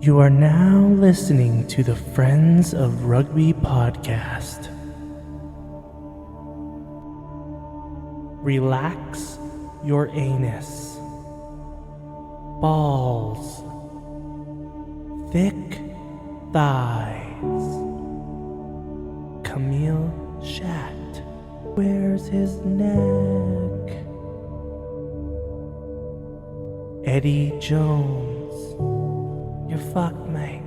You are now listening to the Friends of Rugby podcast. Relax your anus. Balls. Thick thighs. Camille Shat. Where's his neck? Eddie Jones. You're fucked, mate.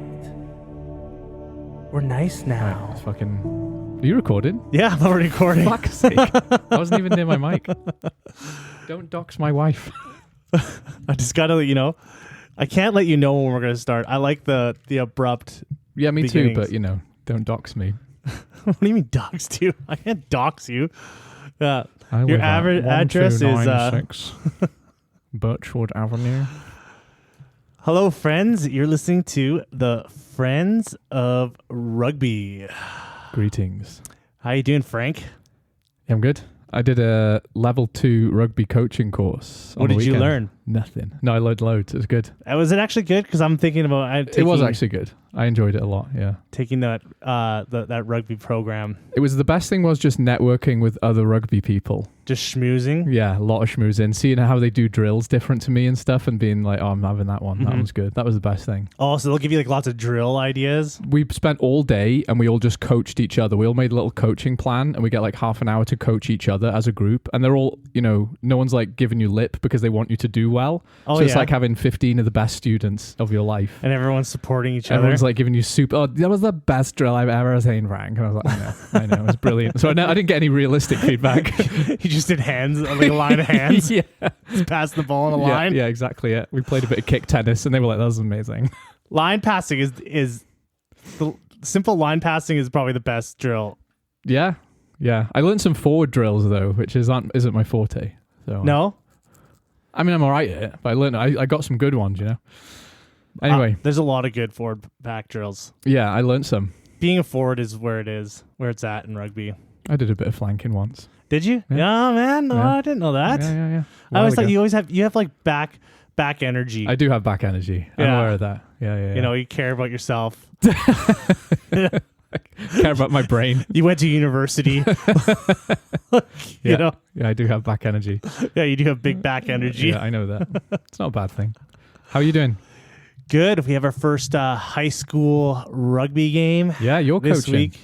We're nice now. It's fucking... Are you recording? Yeah, I'm already recording. Fuck's sake. I wasn't even near my mic. Don't dox my wife. I just gotta let you know. I can't let you know when we're gonna start. I like the abrupt. Yeah, me beginnings. too, but don't dox me. What do you mean doxed you? I can't dox you. I Your live at address is 1296 Birchwood Avenue. Hello, friends. You're listening to the Friends of Rugby. Greetings. How you doing, Frank? Yeah, I'm good. I did a level 2 rugby coaching course. What did you learn? Nothing. No, I learned loads. It was good. Was it actually good? Because I'm thinking about It was actually good. I enjoyed it a lot, yeah. taking that that rugby program. It was the best thing was just networking with other rugby people. Just schmoozing. Yeah, a lot of schmoozing. Seeing how they do drills different to me and stuff and being like, oh, I'm having that one. That one's good. That was the best thing. Oh, so they'll give you like lots of drill ideas. We spent all day and we all just coached each other. We all made a little coaching plan and we get like half an hour to coach each other as a group. And they're all, no one's like giving you lip because they want you to do well. Oh, so it's yeah. like having 15 of the best students of your life. And everyone's supporting each Everyone's other. like giving you that was the best drill I've ever seen, Frank. And I was like, I know, it was brilliant. So I didn't get any realistic feedback. He just did hands, like a line of hands. Yeah. Just passed the ball on a line. Yeah, exactly. Yeah. We played a bit of kick tennis and they were like, that was amazing. Line passing is the simple line passing is probably the best drill. Yeah. Yeah. I learned some forward drills though, which isn't my forte. So No? I mean, I'm all right at it, but I got some good ones, Anyway. There's a lot of good forward back drills. Yeah, I learned some. Being a forward is where it's at in rugby. I did a bit of flanking once. Did you? Yeah. Oh man, no, Yeah. I didn't know that. Yeah. I always thought you have like back energy. I do have back energy. I'm Yeah. aware of that. Yeah. You care about yourself. Care about my brain. You went to university. Yeah, I do have back energy. Yeah, you do have big back energy. Yeah, I know that. It's not a bad thing. How are you doing? Good. We have our first high school rugby game. Yeah, you're this coaching. week.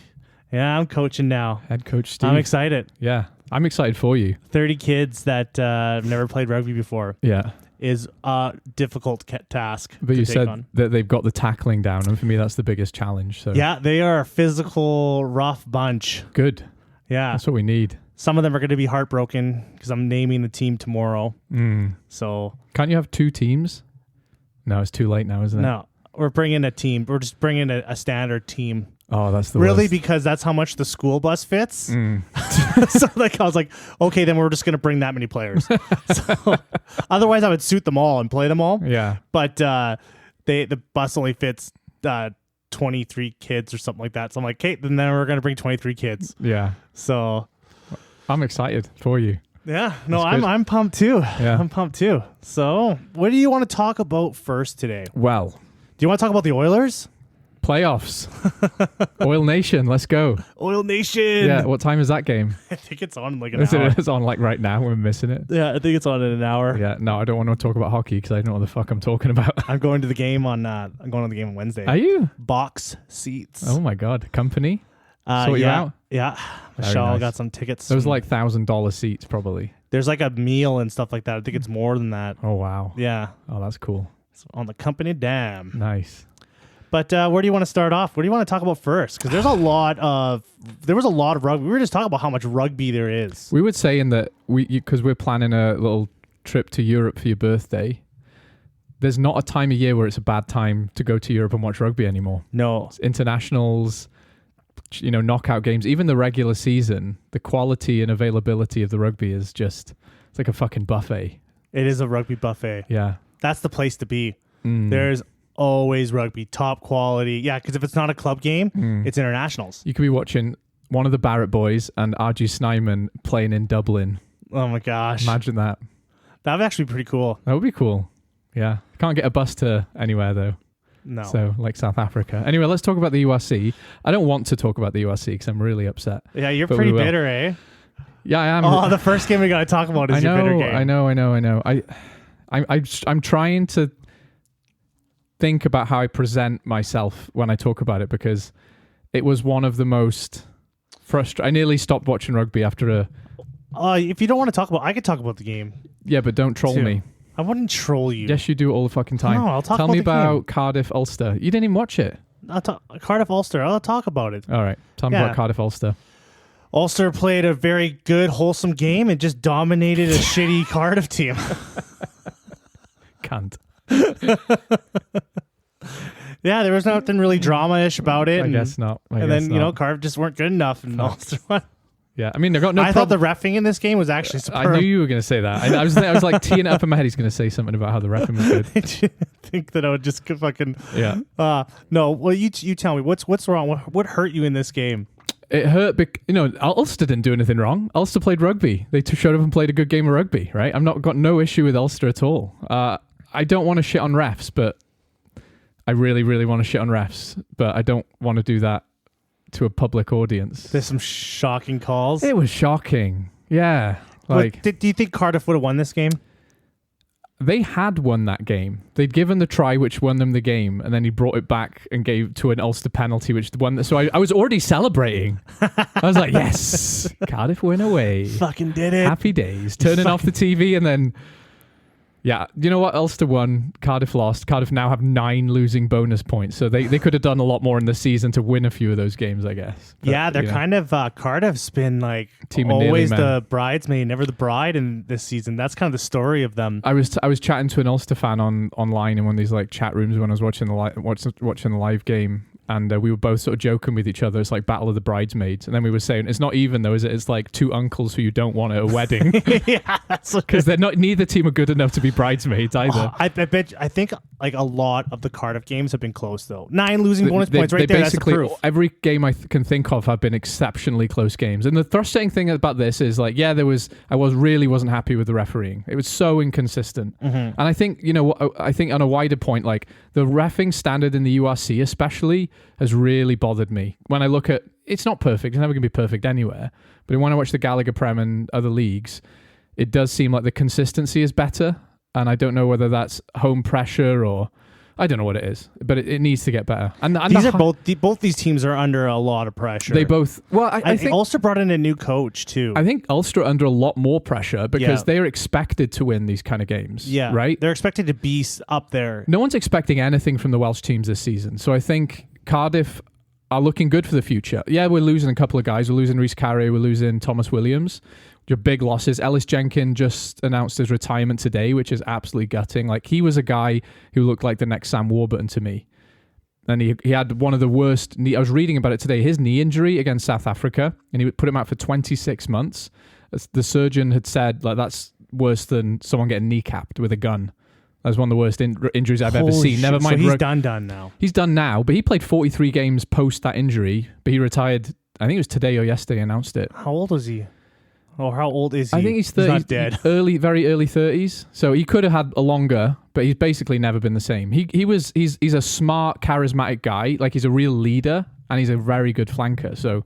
Yeah, I'm coaching now. Head coach Steve. I'm excited. Yeah, I'm excited for you. 30 kids that have never played rugby before Yeah. is a difficult task. But to you take said on. that they've got the tackling down, and for me, that's the biggest challenge. So Yeah, they are a physical, rough bunch. good. Yeah. That's what we need. Some of them are going to be heartbroken because I'm naming the team tomorrow. So, Can't you have 2 teams? No, it's too late now, isn't it? no, we're bringing a team. We're just bringing a standard team. Oh, that's the Really, worst. because that's how much the school bus fits. So I was like, okay, then we're just going to bring that many players. So, otherwise, I would suit them all and play them all. Yeah. But the bus only fits 23 kids or something like that. So I'm like, okay, then we're going to bring 23 kids. Yeah. So I'm excited for you. yeah, no, That's good. I'm pumped too. Yeah. I'm pumped too. So what do you want to talk about first today? Well, Do you want to talk about the Oilers? playoffs. Oil Nation, let's go. Oil Nation. Yeah, what time is that game? I think it's on in like an hour. It's on like right now. We're missing it. Yeah, I think it's on in an hour. Yeah, no, I don't want to talk about hockey because I don't know what the fuck I'm talking about. I'm going to the game on Wednesday. Are you? Box seats. Oh my god, company. Sort you yeah, out? Yeah. Very Michelle nice. got some tickets. Those like $1,000 seats probably. There's like a meal and stuff like that. I think it's more than that. Oh wow. Yeah. Oh, that's cool. It's on the company dam. Nice. But where do you want to start off? What do you want to talk about first? Because there was a lot of rugby. We were just talking about how much rugby there is. We would say in that because we're planning a little trip to Europe for your birthday. There's not a time of year where it's a bad time to go to Europe and watch rugby anymore. No. It's internationals, knockout games, even the regular season, the quality and availability of the rugby is just, it's like a fucking buffet. It is a rugby buffet. Yeah. That's the place to be. There's always rugby, top quality. Yeah, because if it's not a club game, it's internationals. You could be watching one of the Barrett boys and RG Snyman playing in Dublin. Oh my gosh. Imagine that. That would actually be pretty cool. That would be cool. Yeah. Can't get a bus to anywhere though. No. So, like South Africa. Anyway, let's talk about the URC. I don't want to talk about the URC because I'm really upset. Yeah, you're But pretty we will. bitter, eh? Yeah, I am. Oh, the first game we got to talk about is your bitter game. I know. I'm trying to think about how I present myself when I talk about it, because it was one of the most frustrating. I nearly stopped watching rugby after a... If you don't want to talk about, I could talk about the game. Yeah, but don't troll Too. me. I wouldn't troll you. Yes, you do it all the fucking time. No, I'll talk Tell about me the about game. Cardiff Ulster. You didn't even watch it. Cardiff Ulster. I'll talk about it. All right. Tell me about Cardiff Ulster. Ulster played a very good, wholesome game and just dominated a shitty Cardiff team. Can't. Yeah, there was nothing really drama-ish about it. I guess not. And then, Cardiff just weren't good enough. And Ulster won. Yeah, I mean, they've got no I thought the reffing in this game was actually superb. I knew you were going to say that. I was like teeing it up in my head. He's going to say something about how the reffing was good. I didn't think that I would just fucking... Yeah. No, well, you tell me. What's wrong? What hurt you in this game? It hurt, Ulster didn't do anything wrong. Ulster played rugby. They showed up and played a good game of rugby, right? I've got no issue with Ulster at all. I don't want to shit on refs, but I really, really want to shit on refs, but I don't want to do that to a public audience. There's some shocking calls. It was shocking. Yeah. Do you think Cardiff would have won this game? They had won that game. They'd given the try which won them the game, and then he brought it back and gave to an Ulster penalty which won. So I was already celebrating. I was like, yes, Cardiff win away. Fucking did it. Happy days. Turning off the TV and then... Yeah, you know what? Ulster won, Cardiff lost. Cardiff now have 9 losing bonus points, so they could have done a lot more in the season to win a few of those games, I guess. But, yeah, they're kind of Cardiff's been like Team of always nearly men. the bridesmaid, never the bride in this season. That's kind of the story of them. I was chatting to an Ulster fan online in one of these like chat rooms when I was watching the live game. And we were both sort of joking with each other. It's like Battle of the Bridesmaids. And then we were saying, it's not even though, is it? It's like 2 uncles who you don't want at a wedding. Yeah, because neither team are good enough to be bridesmaids either. I think like a lot of the Cardiff games have been close though. 9 losing bonus points right there. That's the proof. Every game I can think of have been exceptionally close games. And the frustrating thing about this is like, yeah, I really wasn't happy with the refereeing. It was so inconsistent. Mm-hmm. And I think, I think on a wider point, like the reffing standard in the URC especially has really bothered me. When I look at, it's not perfect, it's never going to be perfect anywhere, but when I watch the Gallagher Prem and other leagues, it does seem like the consistency is better, and I don't know whether that's home pressure or I don't know what it is, but it needs to get better. And these are both these teams are under a lot of pressure. They both, well, I think Ulster brought in a new coach too. I think Ulster are under a lot more pressure because they're expected to win these kind of games. Yeah, right. They're expected to be up there. No one's expecting anything from the Welsh teams this season, so I think Cardiff are looking good for the future. Yeah, we're losing a couple of guys. We're losing Rhys Carey. We're losing Thomas Williams. Your big losses. Ellis Jenkins just announced his retirement today, which is absolutely gutting. Like, he was a guy who looked like the next Sam Warburton to me. And he had one of the worst knee. I was reading about it today. His knee injury against South Africa, and he put him out for 26 months. The surgeon had said, like, that's worse than someone getting kneecapped with a gun. That was one of the worst injuries I've ever seen. Never mind. So he's done now. He's done now, but he played 43 games post that injury, but he retired, I think it was today or yesterday announced it. How old was he? Or how old is he? I think he's 30. He's not dead. Very early 30s. So he could have had a longer, but he's basically never been the same. He's a smart, charismatic guy. Like, he's a real leader, and he's a very good flanker. So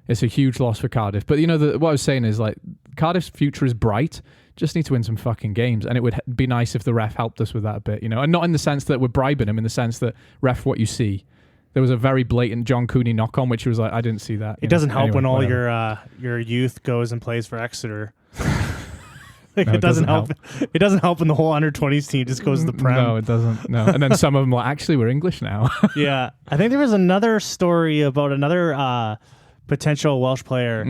it's a huge loss for Cardiff. But what I was saying is, like, Cardiff's future is bright. Just need to win some fucking games, and it would be nice if the ref helped us with that a bit, and not in the sense that we're bribing him, in the sense that ref what you see. There was a very blatant John Cooney knock on, which was like, I didn't see that. It doesn't help when all your youth goes and plays for Exeter. It doesn't help. It doesn't help when the whole under-20s team just goes to the Prem. No, it doesn't. No, and then some of them are actually we're English now. Yeah, I think there was another story about another potential Welsh player.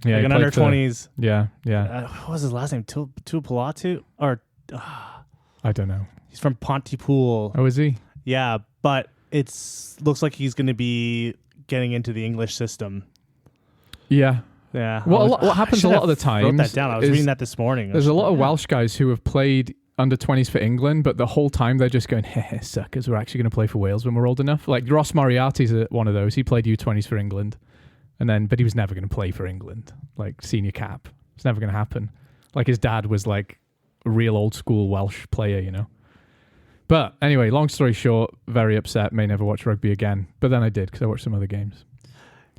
Yeah, like an under-20s. Yeah. What was his last name? Tuapolatu? Or I don't know. He's from Pontypool. Oh, is he? Yeah, but looks like he's going to be getting into the English system. Yeah. Yeah. Well, what happens a lot of the time. Wrote that down. I was reading that this morning. There's a lot of Welsh guys who have played under 20s for England, but the whole time they're just going, suckers, we're actually going to play for Wales when we're old enough. Like Ross Moriarty's one of those. He played U20s for England. But he was never going to play for England, like senior cap. It's never going to happen. Like his dad was like a real old school Welsh player, But anyway, long story short, very upset. May never watch rugby again. But then I did because I watched some other games.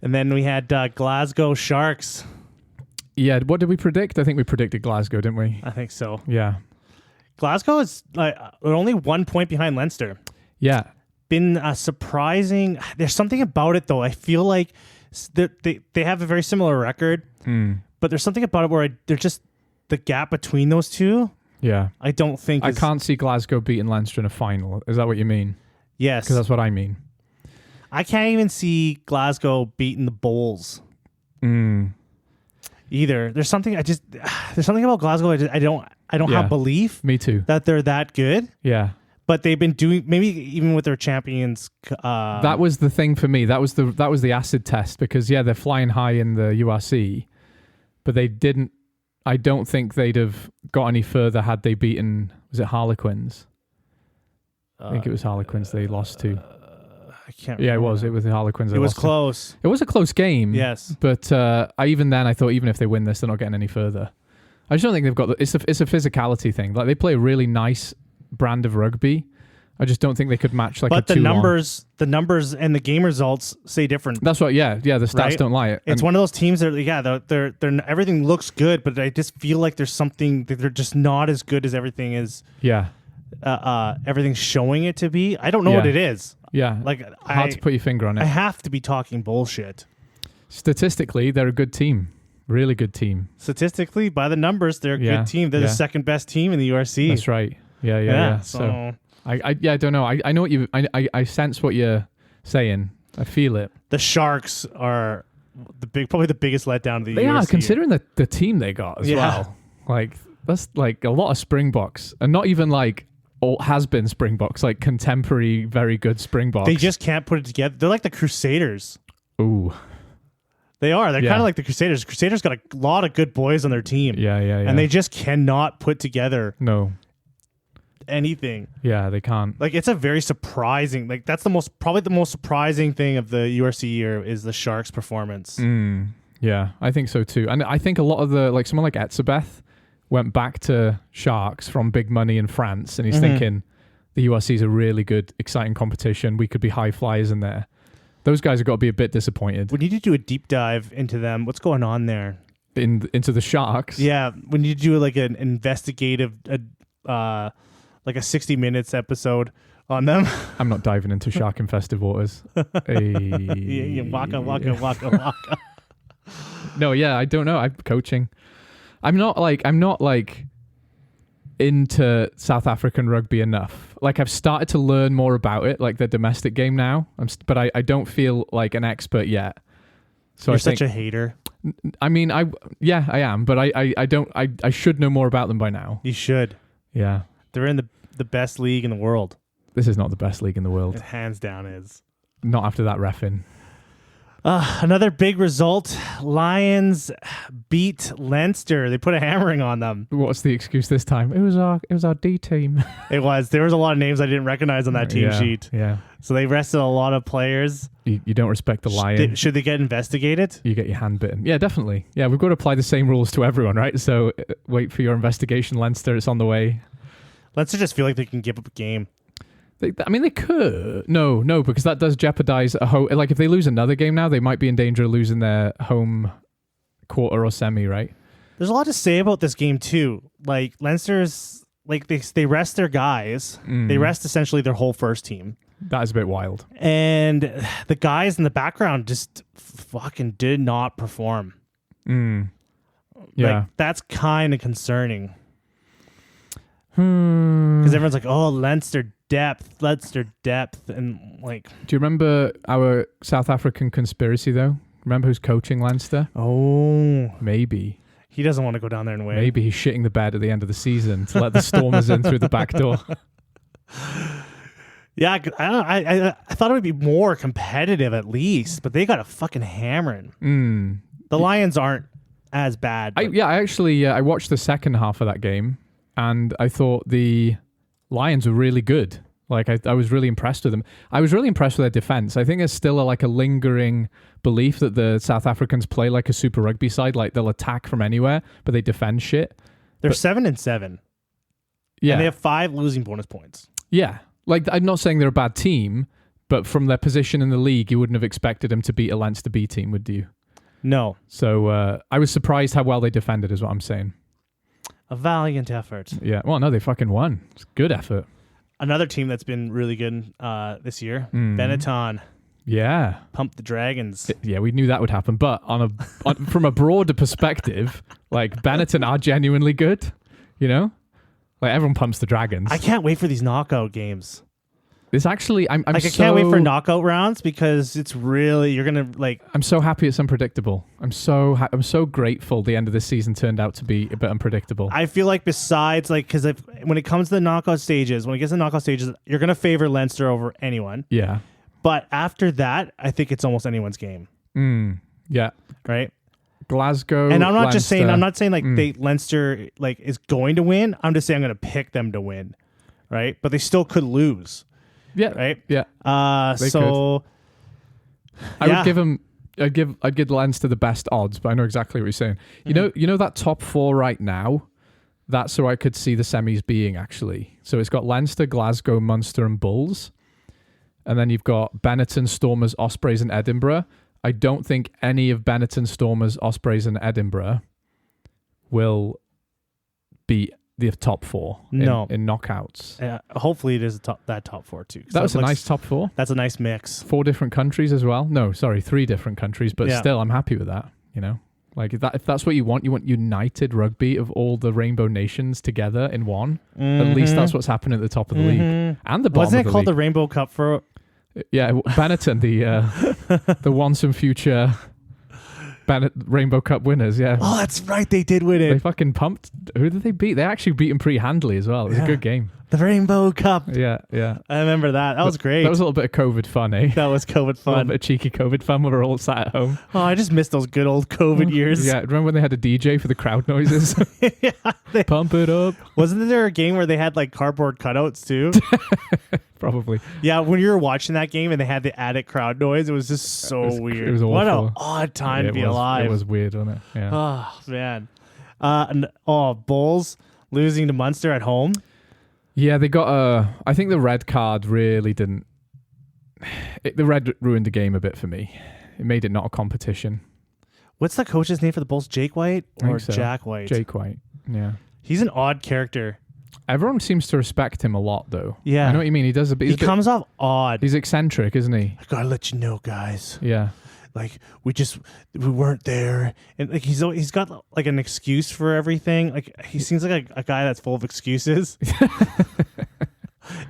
And then we had Glasgow Sharks. Yeah, what did we predict? I think we predicted Glasgow, didn't we? I think so. Yeah. Glasgow is only 1 point behind Leinster. Yeah. Been surprising. There's something about it, though. I feel like they have a very similar record, but there's something about it where they're just the gap between those two. Yeah. I don't think I can't see Glasgow beating Leinster in a final. Is that what you mean? Yes. Because that's what I mean. I can't even see Glasgow beating the Bulls. Either. There's something about Glasgow I don't have belief. Me too. That they're that good. Yeah. But they've been doing, maybe even with their champions. That was the thing for me. That was the acid test because they're flying high in the URC, but they didn't. I don't think they'd have got any further had they beaten. Was it Harlequins? I think it was Harlequins they lost to. I can't. Yeah, remember. It was the Harlequins. It was close. It was a close game. Yes, but even then, I thought even if they win this, they're not getting any further. I just don't think they've got. It's a physicality thing. Like they play a really nice brand of rugby. I just don't think they could match But the numbers and the game results say different. That's what. Yeah. The stats don't lie. It's one of those teams that they're everything looks good, but I just feel like there's something that they're just not as good as everything is. Yeah. Everything's showing it to be. I don't know what it is. Yeah. Like hard to put your finger on it. I have to be talking bullshit. Statistically, they're a good team. Really good team. Statistically, by the numbers, they're a good team. They're the second best team in the URC. That's right. Yeah. So I don't know. I know what you. I sense what you're saying. I feel it. The Sharks are probably the biggest letdown of the URC. They are, considering the team they got as well. Like that's like a lot of Springboks, and not even like has-been Springboks, like contemporary, very good Springboks. They just can't put it together. They're like the Crusaders. Ooh. They are. They're kind of like the Crusaders. Crusaders got a lot of good boys on their team. Yeah. And they just cannot put together anything. Yeah, they can't. Like it's a very surprising. Like that's probably the most surprising thing of the URC year is the Sharks' performance. Yeah, I think so too. And I think a lot of someone like Etzebeth went back to Sharks from big money in France, and he's thinking the URC is a really good, exciting competition. We could be high flyers in there. Those guys have got to be a bit disappointed. We need to do a deep dive into them. What's going on there? Into the Sharks? Yeah, we need to do like an investigative, like a 60 Minutes episode on them. I'm not diving into shark-infested waters. Waka, waka, waka, waka. No, yeah, I don't know. I'm coaching. I'm not into South African rugby enough. Like I've started to learn more about it, like the domestic game now. But I don't feel like an expert yet. So You're such a hater. I mean, I am, but I should know more about them by now. You should. Yeah. They're in the best league in the world. This is not the best league in the world. It hands down is. Not after that reffing. Another big result. Lions beat Leinster. They put a hammering on them. What's the excuse this time? It was our D team. It was. There was a lot of names I didn't recognize on that team sheet. Yeah. So they rested a lot of players. You don't respect the Lion. Should they get investigated? You get your hand bitten. Yeah, definitely. Yeah, we've got to apply the same rules to everyone, right? So wait for your investigation, Leinster. It's on the way. Leinster just feel like they can give up a game. They could. No, because that does jeopardize a home. Like if they lose another game now, they might be in danger of losing their home quarter or semi, right? There's a lot to say about this game too. Like Leinster's, like they rest their guys. They rest essentially their whole first team. That is a bit wild. And the guys in the background just fucking did not perform. Yeah, like, that's kind of concerning. Because everyone's like, "Oh, Leinster depth," and like. Do you remember our South African conspiracy though? Remember who's coaching Leinster? Oh, maybe he doesn't want to go down there and win. Maybe he's shitting the bed at the end of the season to let the Stormers in through the back door. Yeah, I thought it would be more competitive at least, but they got a fucking hammering. The Lions aren't as bad. I watched the second half of that game. And I thought the Lions were really good. Like I was really impressed with them. I was really impressed with their defense. I think there's still a lingering belief that the South Africans play like a Super Rugby side. Like they'll attack from anywhere, but they defend shit. They're 7-7. Yeah, and they have 5 losing bonus points. Yeah. Like, I'm not saying they're a bad team, but from their position in the league, you wouldn't have expected them to beat a Leinster B team, would you? No. So I was surprised how well they defended, is what I'm saying. A valiant effort. Yeah. Well, no, they fucking won. It's good effort. Another team that's been really good this year, Benetton. Yeah. Pump the Dragons. Yeah, we knew that would happen. But from a broader perspective, like, Benetton are genuinely good, you know? Like, everyone pumps the Dragons. I can't wait for these knockout games. It's actually, I can't wait for knockout rounds because it's really, you're going to like... I'm so happy it's unpredictable. I'm so grateful the end of this season turned out to be a bit unpredictable. I feel like besides, like, because when it comes to the knockout stages, when it gets to the knockout stages, you're going to favor Leinster over anyone. Yeah. But after that, I think it's almost anyone's game. Yeah. Right? Glasgow, and I'm not Leinster. just saying, I'm not saying like Leinster like is going to win. I'm just saying I'm going to pick them to win. Right? But they still could lose. Yeah. Right? Yeah. So I would give them. I'd give Leinster the best odds, but I know exactly what you're saying. You know that top four right now. That's who I could see the semis being actually. So it's got Leinster, Glasgow, Munster, and Bulls, and then you've got Benetton, Stormers, Ospreys, and Edinburgh. I don't think any of Benetton, Stormers, Ospreys, and Edinburgh will be the top four in knockouts. Hopefully it is that top four too. That was a nice top four. That's a nice mix. 4 different countries as well. No, sorry, 3 different countries, but still I'm happy with that, you know? Like if that's what you want united rugby of all the rainbow nations together in one. At least that's what's happening at the top of the league and the bottom. Wasn't of it the called league. the Rainbow Cup for? Yeah, Benetton, the once and future Rainbow Cup winners. Yeah. Oh, that's right. They did win it. They fucking pumped. Who did they beat? They actually beat them pretty handily as well. It was a good game. The Rainbow Cup. Yeah. I remember that. That was great. That was a little bit of COVID fun, eh? That was COVID fun. A little bit of cheeky COVID fun when we were all sat at home. Oh, I just missed those good old COVID years. Yeah, remember when they had a DJ for the crowd noises? Pump it up. Wasn't there a game where they had like cardboard cutouts too? Probably. Yeah, when you were watching that game and they had the attic crowd noise, it was just so weird. It was awful. What an odd time to be alive. It was weird, wasn't it? Yeah. Oh, man. Bulls losing to Munster at home. Yeah, they got I think the red card really didn't... the red ruined the game a bit for me. It made it not a competition. What's the coach's name for the Bulls? Jake White or Jack White? Jake White, yeah. He's an odd character. Everyone seems to respect him a lot, though. Yeah. I know what you mean. He does a bit... He comes off odd. He's eccentric, isn't he? I gotta let you know, guys. Yeah. Like, we weren't there. And like he's got like an excuse for everything. Like, he seems like a guy that's full of excuses.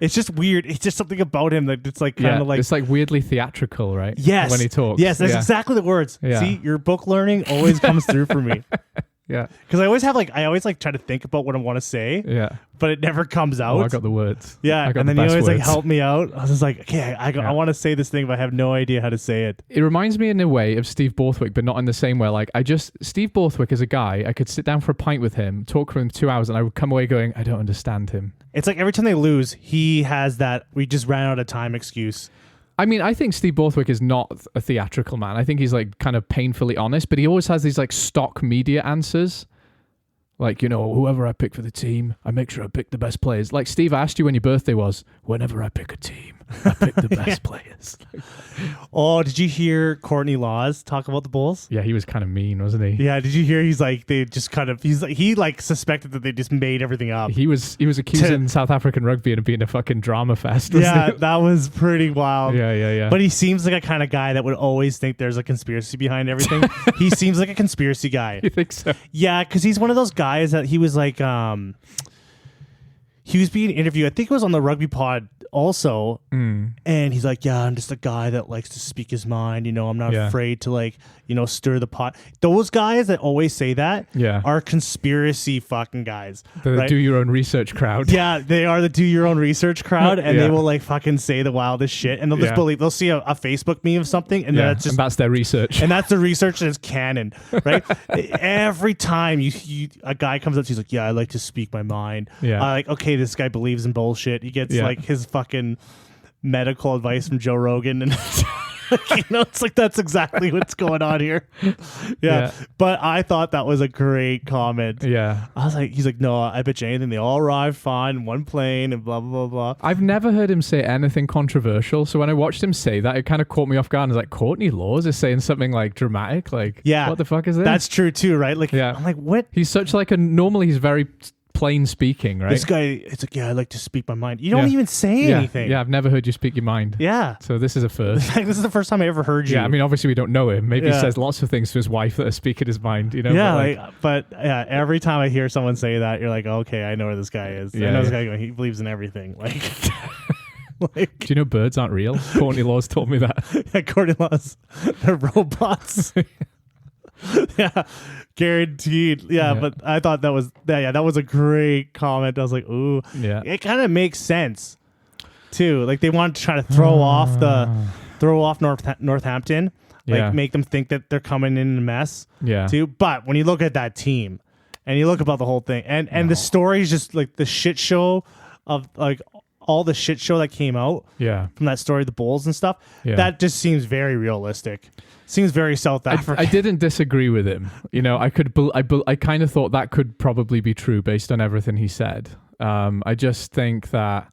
It's just weird. It's just something about him that it's like kind of like... It's like weirdly theatrical, right? Yes. When he talks. Yes, that's exactly the words. Yeah. See, your book learning always comes through for me. Yeah. Because I always try to think about what I want to say. Yeah. But it never comes out. Oh, I got the words. Yeah. I got and then the you always words. like help me out. I was just like, okay, I want to say this thing, but I have no idea how to say it. It reminds me in a way of Steve Borthwick, but not in the same way. Like Steve Borthwick is a guy, I could sit down for a pint with him, talk for him 2 hours, and I would come away going, I don't understand him. It's like every time they lose, he has that we just ran out of time excuse. I mean, I think Steve Borthwick is not a theatrical man. I think he's like kind of painfully honest, but he always has these like stock media answers. Like, you know, whoever I pick for the team, I make sure I pick the best players. Like, Steve, I asked you when your birthday was. Whenever I pick a team, I pick the best players. Oh, did you hear Courtney Laws talk about the Bulls? Yeah, he was kind of mean, wasn't he? Yeah, did you hear? He's like, they just kind of, he suspected that they just made everything up. He was accusing South African rugby of being a fucking drama fest. Yeah, that was pretty wild. Yeah. But he seems like a kind of guy that would always think there's a conspiracy behind everything. He seems like a conspiracy guy. You think so? Yeah, because he's one of those guys that he was like, he was being interviewed. I think it was on the Rugby Pod also. And he's like, yeah, I'm just a guy that likes to speak his mind. You know, I'm not afraid to like, you know, stir the pot. Those guys that always say that are conspiracy fucking guys. The do your own research crowd. Yeah, they are the do your own research crowd, and they will like fucking say the wildest shit, and they'll just believe. They'll see a Facebook meme of something, and that's their research, and that's the research that is canon, right? Every time a guy comes up, he's like, "Yeah, I like to speak my mind." Yeah, like, okay, this guy believes in bullshit. He gets like his fucking medical advice from Joe Rogan, and It's like that's exactly what's going on here. Yeah. But I thought that was a great comment. Yeah. I was like, he's like, no, I bet you anything. They all arrived fine in one plane and blah, blah, blah, blah. I've never heard him say anything controversial. So when I watched him say that, it kind of caught me off guard. I was like, Courtney Laws is saying something like dramatic. Like, what the fuck is this? That's true too, right? Like, I'm like, what? He's such like normally he's very plain speaking, right? This guy, it's like, I like to speak my mind. You don't even say anything. Yeah, I've never heard you speak your mind. Yeah. So this is a first. This is the first time I ever heard you. Yeah, I mean, obviously we don't know him. Maybe he says lots of things to his wife that are speaking his mind, Yeah, but every time I hear someone say that, you're like, okay, I know where this guy is. I know this guy, he believes in everything. Like, do you know birds aren't real? Courtney Laws told me that. Courtney Laws, they're robots. Yeah, guaranteed. Yeah, but I thought that was a great comment. I was like, ooh, it kind of makes sense too. Like they wanted to try to throw off Northampton, like make them think that they're coming in a mess. Yeah, too. But when you look at that team, and you look about the whole thing, and the story is just like the shit show of like all the shit show that came out. From that story, the Bulls and stuff. That just seems very realistic. Seems very South African. I didn't disagree with him. I kind of thought that could probably be true based on everything he said. I just think that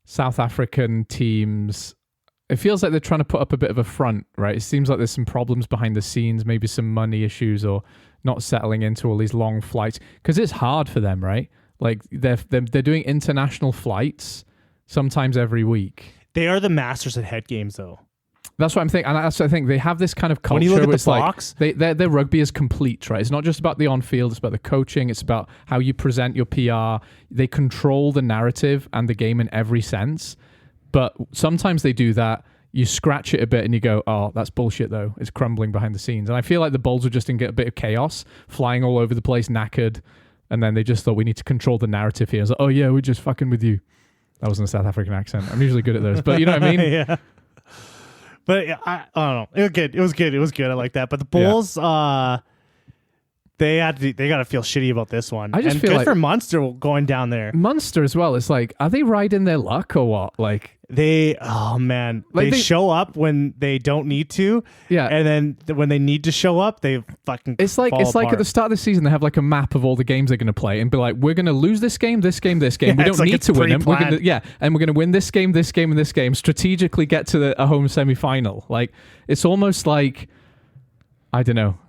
South African teams, it feels like they're trying to put up a bit of a front, right? It seems like there's some problems behind the scenes, maybe some money issues or not settling into all these long flights because it's hard for them, right? Like they're doing international flights sometimes every week. They are the masters at head games, though. That's what I'm thinking. And that's what I think. They have this kind of culture. When you look at the box, like their rugby is complete, right? It's not just about the on-field. It's about the coaching. It's about how you present your PR. They control the narrative and the game in every sense. But sometimes they do that. You scratch it a bit and you go, oh, that's bullshit, though. It's crumbling behind the scenes. And I feel like the Bulls were just in a bit of chaos, flying all over the place, knackered. And then they just thought, we need to control the narrative here. I was like, oh, yeah, we're just fucking with you. That wasn't a South African accent. I'm usually good at those. But you know what I mean? Yeah. But I don't know. It was good. I like that. But the Bulls, they got to feel shitty about this one. I just feel good like for Munster going down there. Munster as well. It's like, are they riding their luck or what? Like they show up when they don't need to. Yeah, and then when they need to show up, they fucking. It's like at the start of the season, they have like a map of all the games they're going to play and be like, we're going to lose this game, this game, this game. We don't need to win them. We're gonna, and we're going to win this game, this game, and this game. Strategically get to a home semi-final. Like it's almost like. I don't know.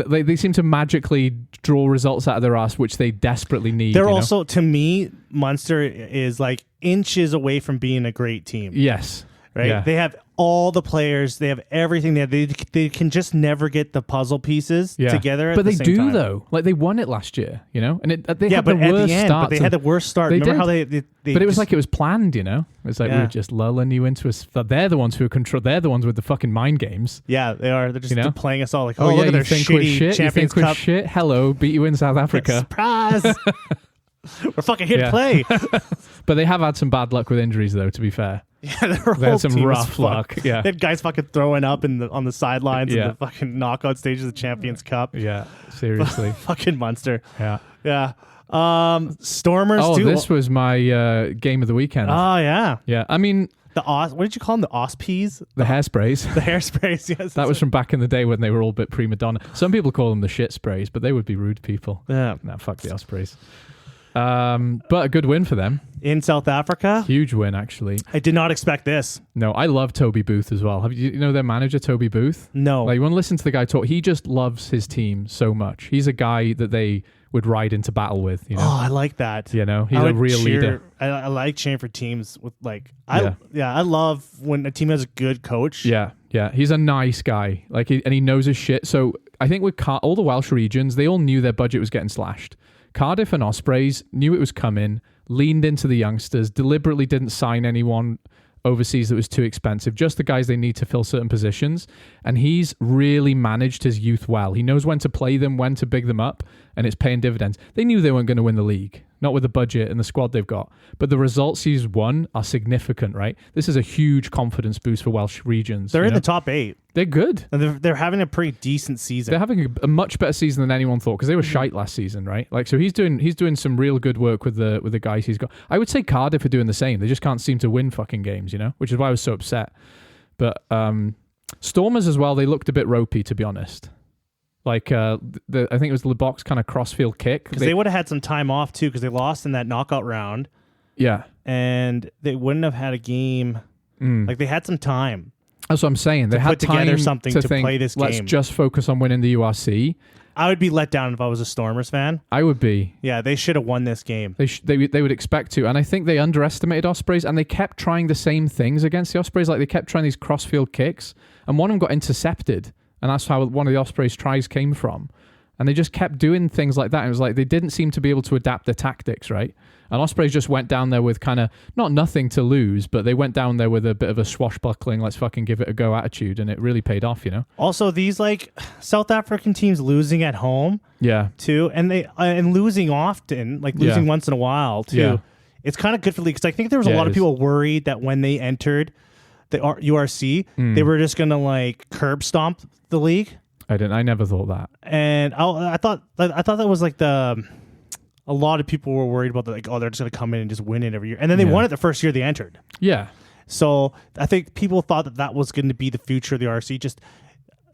They seem to magically draw results out of their ass, which they desperately need. They're also, to me, Munster is like inches away from being a great team. Yes. Right? Yeah. They have all the players. They have everything. They can just never get the puzzle pieces together. But they do, though. Like, they won it last year, and they had the worst start. But they had the worst start. Remember how they but it was like it was planned, It's like we were just lulling you into they're the ones who control. They're the ones with the fucking mind games. Yeah, they are. They're just playing us all like, look at their shitty Champions Cup. Shit. Hello, beat you in South Africa. Surprise! We're fucking here to play. But they have had some bad luck with injuries, though, to be fair. Yeah, they had some rough luck. Yeah, they had guys fucking throwing up on the sidelines in the fucking knockout stages of the Champions Cup. Yeah, seriously. Fucking Munster. Yeah. Stormers. Oh, this was my game of the weekend. Oh yeah. Yeah, I mean what did you call them? The Ospreys? The hairsprays. The hairsprays. Yes. That was from back in the day when they were all a bit prima donna. Some people call them the shit sprays, but they would be rude people. Yeah. Nah, fuck the Ospreys. But a good win for them. In South Africa? Huge win, actually. I did not expect this. No, I love Toby Booth as well. Have you know their manager, Toby Booth? No. Like, you want to listen to the guy talk. He just loves his team so much. He's a guy that they would ride into battle with. Oh, I like that. He's a real leader. I like cheering for teams with I love when a team has a good coach. Yeah. He's a nice guy. And he knows his shit. So I think with all the Welsh regions, they all knew their budget was getting slashed. Cardiff and Ospreys knew it was coming, leaned into the youngsters, deliberately didn't sign anyone overseas that was too expensive, just the guys they need to fill certain positions. And he's really managed his youth well. He knows when to play them, when to big them up, and it's paying dividends. They knew they weren't going to win the league, not with the budget and the squad they've got. But the results he's won are significant, right? This is a huge confidence boost for Welsh regions. They're in the top 8. They're good. And they're having a pretty decent season. They're having a much better season than anyone thought because they were shite last season, right? So he's doing some real good work with the guys he's got. I would say Cardiff are doing the same. They just can't seem to win fucking games, which is why I was so upset. But Stormers as well, they looked a bit ropey, to be honest. Like, I think it was Leboc's kind of crossfield kick. Because they would have had some time off, too, because they lost in that knockout round. Yeah. And they wouldn't have had a game. Like, they had some time. That's what I'm saying. They had put time together something to think, play this game. Let's just focus on winning the URC. I would be let down if I was a Stormers fan. I would be. Yeah, they should have won this game. They would expect to. And I think they underestimated Ospreys, and they kept trying the same things against the Ospreys. Like, they kept trying these crossfield kicks, and one of them got intercepted. And that's how one of the Ospreys' tries came from. And they just kept doing things like that. It was like they didn't seem to be able to adapt their tactics, right? And Ospreys just went down there with kind of, not nothing to lose, but they went down there with a bit of a swashbuckling, let's fucking give it a go attitude, and it really paid off, you know? Also, these, like, South African teams losing at home, too, and they and losing often, like losing once in a while, too. Yeah. It's kind of good for the league, because I think there was a lot of people worried that when they entered the URC, they were just going to, like, curb stomp the league. I never thought that. And I thought that was like a lot of people were worried about they're just going to come in and just win it every year. And then they won it the first year they entered. Yeah. So I think people thought that was going to be the future of the RC, just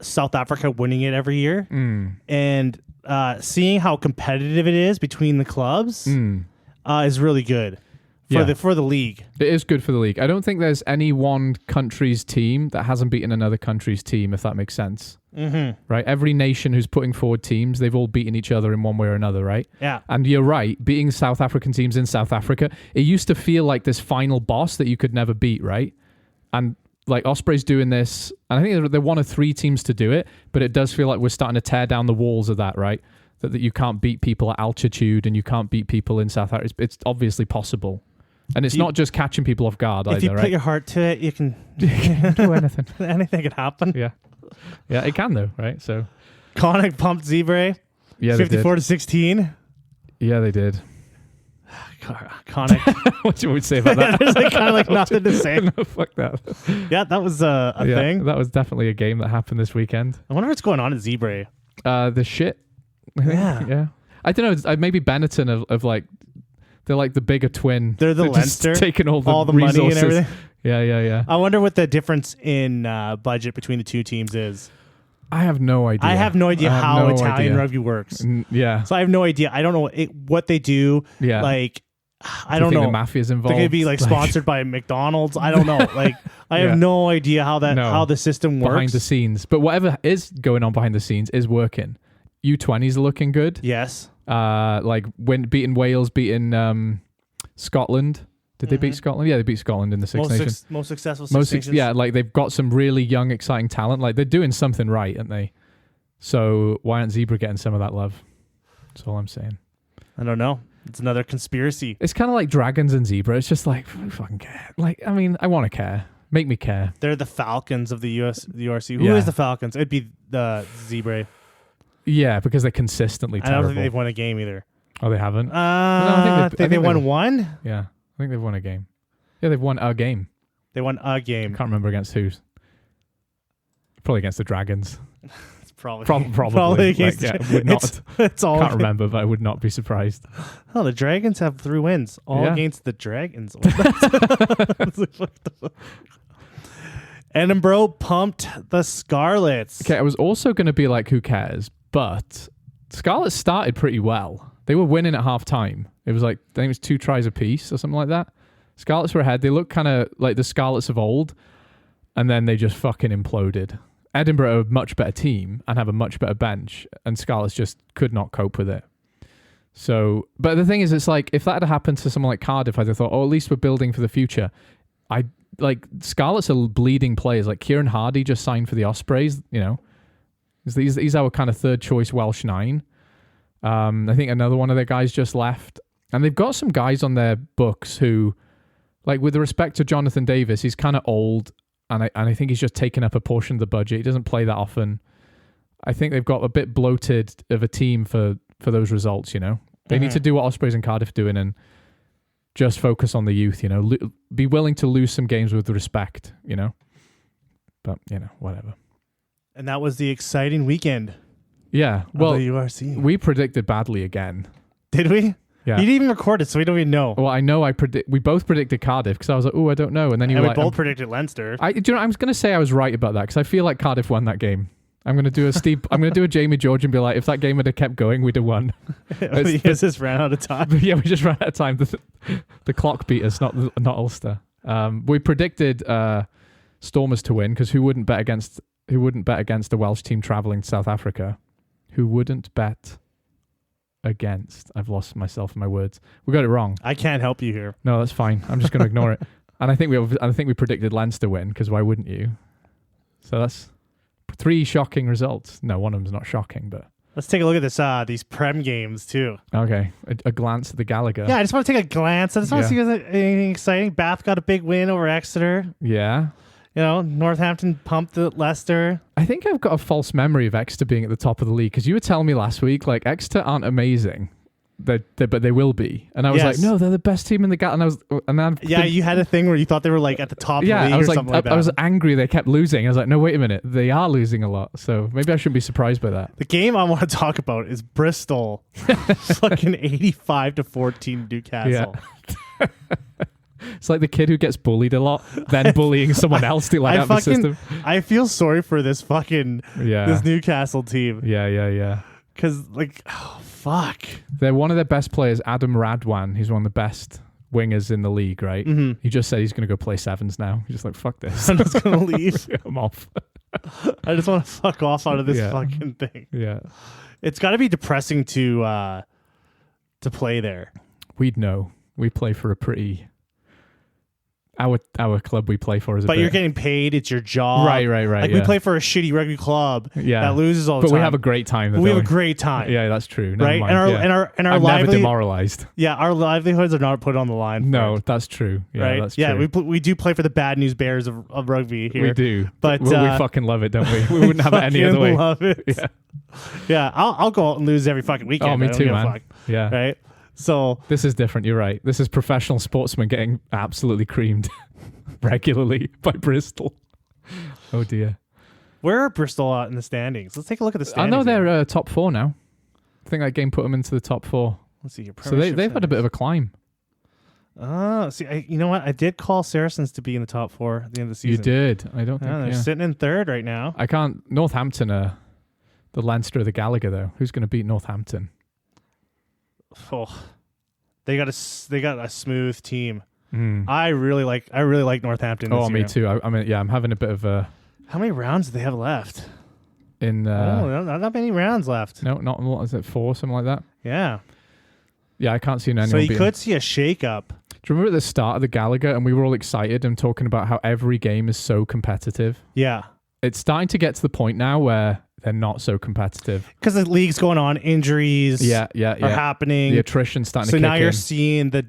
South Africa winning it every year. And seeing how competitive it is between the clubs is really good for the league. It is good for the league. I don't think there's any one country's team that hasn't beaten another country's team, if that makes sense. Right? Every nation who's putting forward teams, they've all beaten each other in one way or another, right? Yeah. And you're right, beating South African teams in South Africa, it used to feel like this final boss that you could never beat, right? And like Ospreys doing this, and I think they're one of 3 teams to do it, but it does feel like we're starting to tear down the walls of that, right? That you can't beat people at altitude and you can't beat people in South Africa. It's obviously possible. And it's not just catching people off guard either, right? If you put your heart to it, you can do anything. Anything can happen. Yeah. Yeah, it can though, right? So Connacht pumped Zebre. Yeah, 54-16. Yeah, they did. Connacht. What do you say about that? There's like kind of like nothing to say. No, fuck that. Yeah, that was a thing. That was definitely a game that happened this weekend. I wonder what's going on at Zebre. The shit. Yeah. I don't know. Maybe Benetton of like, they're like the bigger twin. They're the Leinster. Taking all the money and everything. Yeah. I wonder what the difference in budget between the two teams is. I have no idea. I have no idea how Italian rugby works. Yeah. So I have no idea. I don't know what they do. Yeah. Like, I don't know. The mafia's involved. They could be like sponsored by McDonald's. I don't know. Like, I have no idea how the system works behind the scenes. But whatever is going on behind the scenes is working. U20s are looking good. Yes. Like beating Wales, beating Scotland. Did they beat Scotland? Yeah, they beat Scotland in the Six Nations. Most successful Six Nations. Yeah, like they've got some really young, exciting talent. Like they're doing something right, aren't they? So why aren't Zebra getting some of that love? That's all I'm saying. I don't know. It's another conspiracy. It's kind of like Dragons and Zebra. It's just like, I fucking care. Like, I mean, I want to care. Make me care. They're the Falcons of the URC. Who is the Falcons? It'd be the Zebra. Yeah, because they're consistently terrible. I don't think they've won a game either. Oh, they haven't? No, I think they won one? Yeah, I think they've won a game. Yeah, they've won a game. They won a game. I can't remember against who. Probably against the Dragons. It's probably against would not. It's all. Can't remember, but I would not be surprised. Oh, the Dragons have 3 wins, all against the Dragons. Edinburgh pumped the Scarlets. Okay, I was also going to be like, who cares? But Scarlets started pretty well. They were winning at half time. It was like, I think it was 2 tries apiece or something like that. Scarlets were ahead. They looked kind of like the Scarlets of old, and then they just fucking imploded. Edinburgh are a much better team and have a much better bench, and Scarlets just could not cope with it. So, but the thing is, it's like, if that had happened to someone like Cardiff, I'd have thought, oh, at least we're building for the future. Scarlets are bleeding players. Like Kieran Hardy just signed for the Ospreys, you know. He's our kind of third choice Welsh 9. I think another one of their guys just left. And they've got some guys on their books who, like with respect to Jonathan Davis, he's kind of old, and I think he's just taken up a portion of the budget. He doesn't play that often. I think they've got a bit bloated of a team for those results, you know. They need to do what Ospreys and Cardiff are doing and just focus on the youth, you know. Be willing to lose some games with respect, you know. But, you know, whatever. And that was the exciting weekend. Yeah. Well, the URC. We predicted badly again. Did we? Yeah. He didn't even record it, so we don't even know. Well, I know we both predicted Cardiff because I was like, oh, I don't know. And then you were we like, both predicted Leinster. Do you know, I'm going to say I was right about that because I feel like Cardiff won that game. I'm going to do I'm going to do a Jamie George and be like, if that game had kept going, we'd have won. We just ran out of time. Yeah, we just ran out of time. The clock beat us, not Ulster. We predicted Stormers to win because who wouldn't bet against the Welsh team travelling to South Africa? Who wouldn't bet against? I've lost myself in my words. We got it wrong. I can't help you here. No, that's fine. I'm just going to ignore it. And I think we predicted Leinster win because why wouldn't you? So that's 3 shocking results. No, one of them's not shocking, but let's take a look at this. These Prem games too. Okay, a glance at the Gallagher. Yeah, I just want to take a glance. I just want to see anything exciting. Bath got a big win over Exeter. Yeah. You know, Northampton pumped at Leicester. I think I've got a false memory of Exeter being at the top of the league because you were telling me last week like Exeter aren't amazing. But they will be, and I was like, no, they're the best team in the gap. You had a thing where you thought they were like at the top of the league I was or something like that. I was angry they kept losing. I was like, no, wait a minute, they are losing a lot, so maybe I shouldn't be surprised by that. The game I want to talk about is Bristol, fucking 85-14 Newcastle. Yeah. It's like the kid who gets bullied a lot, then bullying someone else to let out the system. I feel sorry for this fucking this Newcastle team. Yeah. Because like, oh fuck, they're one of their best players, Adam Radwan. He's one of the best wingers in the league, right? Mm-hmm. He just said he's going to go play sevens now. He's just like, fuck this. I'm just going to leave. I'm off. I just want to fuck off out of this fucking thing. Yeah. It's got to be depressing to play there. We'd know. We play for a pretty... Our club we play for is But you're getting paid. It's your job. Right. Like we play for a shitty rugby club that loses all the time. But we have a great time. We have a great time. Yeah, that's true. Right? And our I'm never demoralized. Yeah, our livelihoods are not put on the line. No, that's true. Yeah, right? That's true. Yeah, we do play for the bad news bears of rugby here. We do. But we fucking love it, don't we? We wouldn't have it any other way. Love it. Yeah. I'll go out and lose every fucking weekend. Oh, me too, man. Fuck. Yeah. Right? So this is different. You're right. This is professional sportsmen getting absolutely creamed regularly by Bristol. Oh dear. Where are Bristol at in the standings? Let's take a look at the standings. I know they're top 4 now. I think that game put them into the top 4. Let's see your So they've had a bit of a climb. You know what? I did call Saracens to be in the top 4 at the end of the season. You did. I don't think they're sitting in 3rd right now. I can't. Northampton are the Leinster of the Gallagher though. Who's going to beat Northampton? Oh, they got a smooth team. I really like Northampton. This year. Me too. I'm having a bit of a. How many rounds do they have left? Not many rounds left. No, not what is it, 4, something like that. Yeah. Yeah, I can't see anyone. So you could see a shake-up. Do you remember at the start of the Gallagher and we were all excited and talking about how every game is so competitive? Yeah. It's starting to get to the point now where they're not so competitive. Because the league's going on, injuries are happening. The attrition's starting to kick in. So now you're seeing the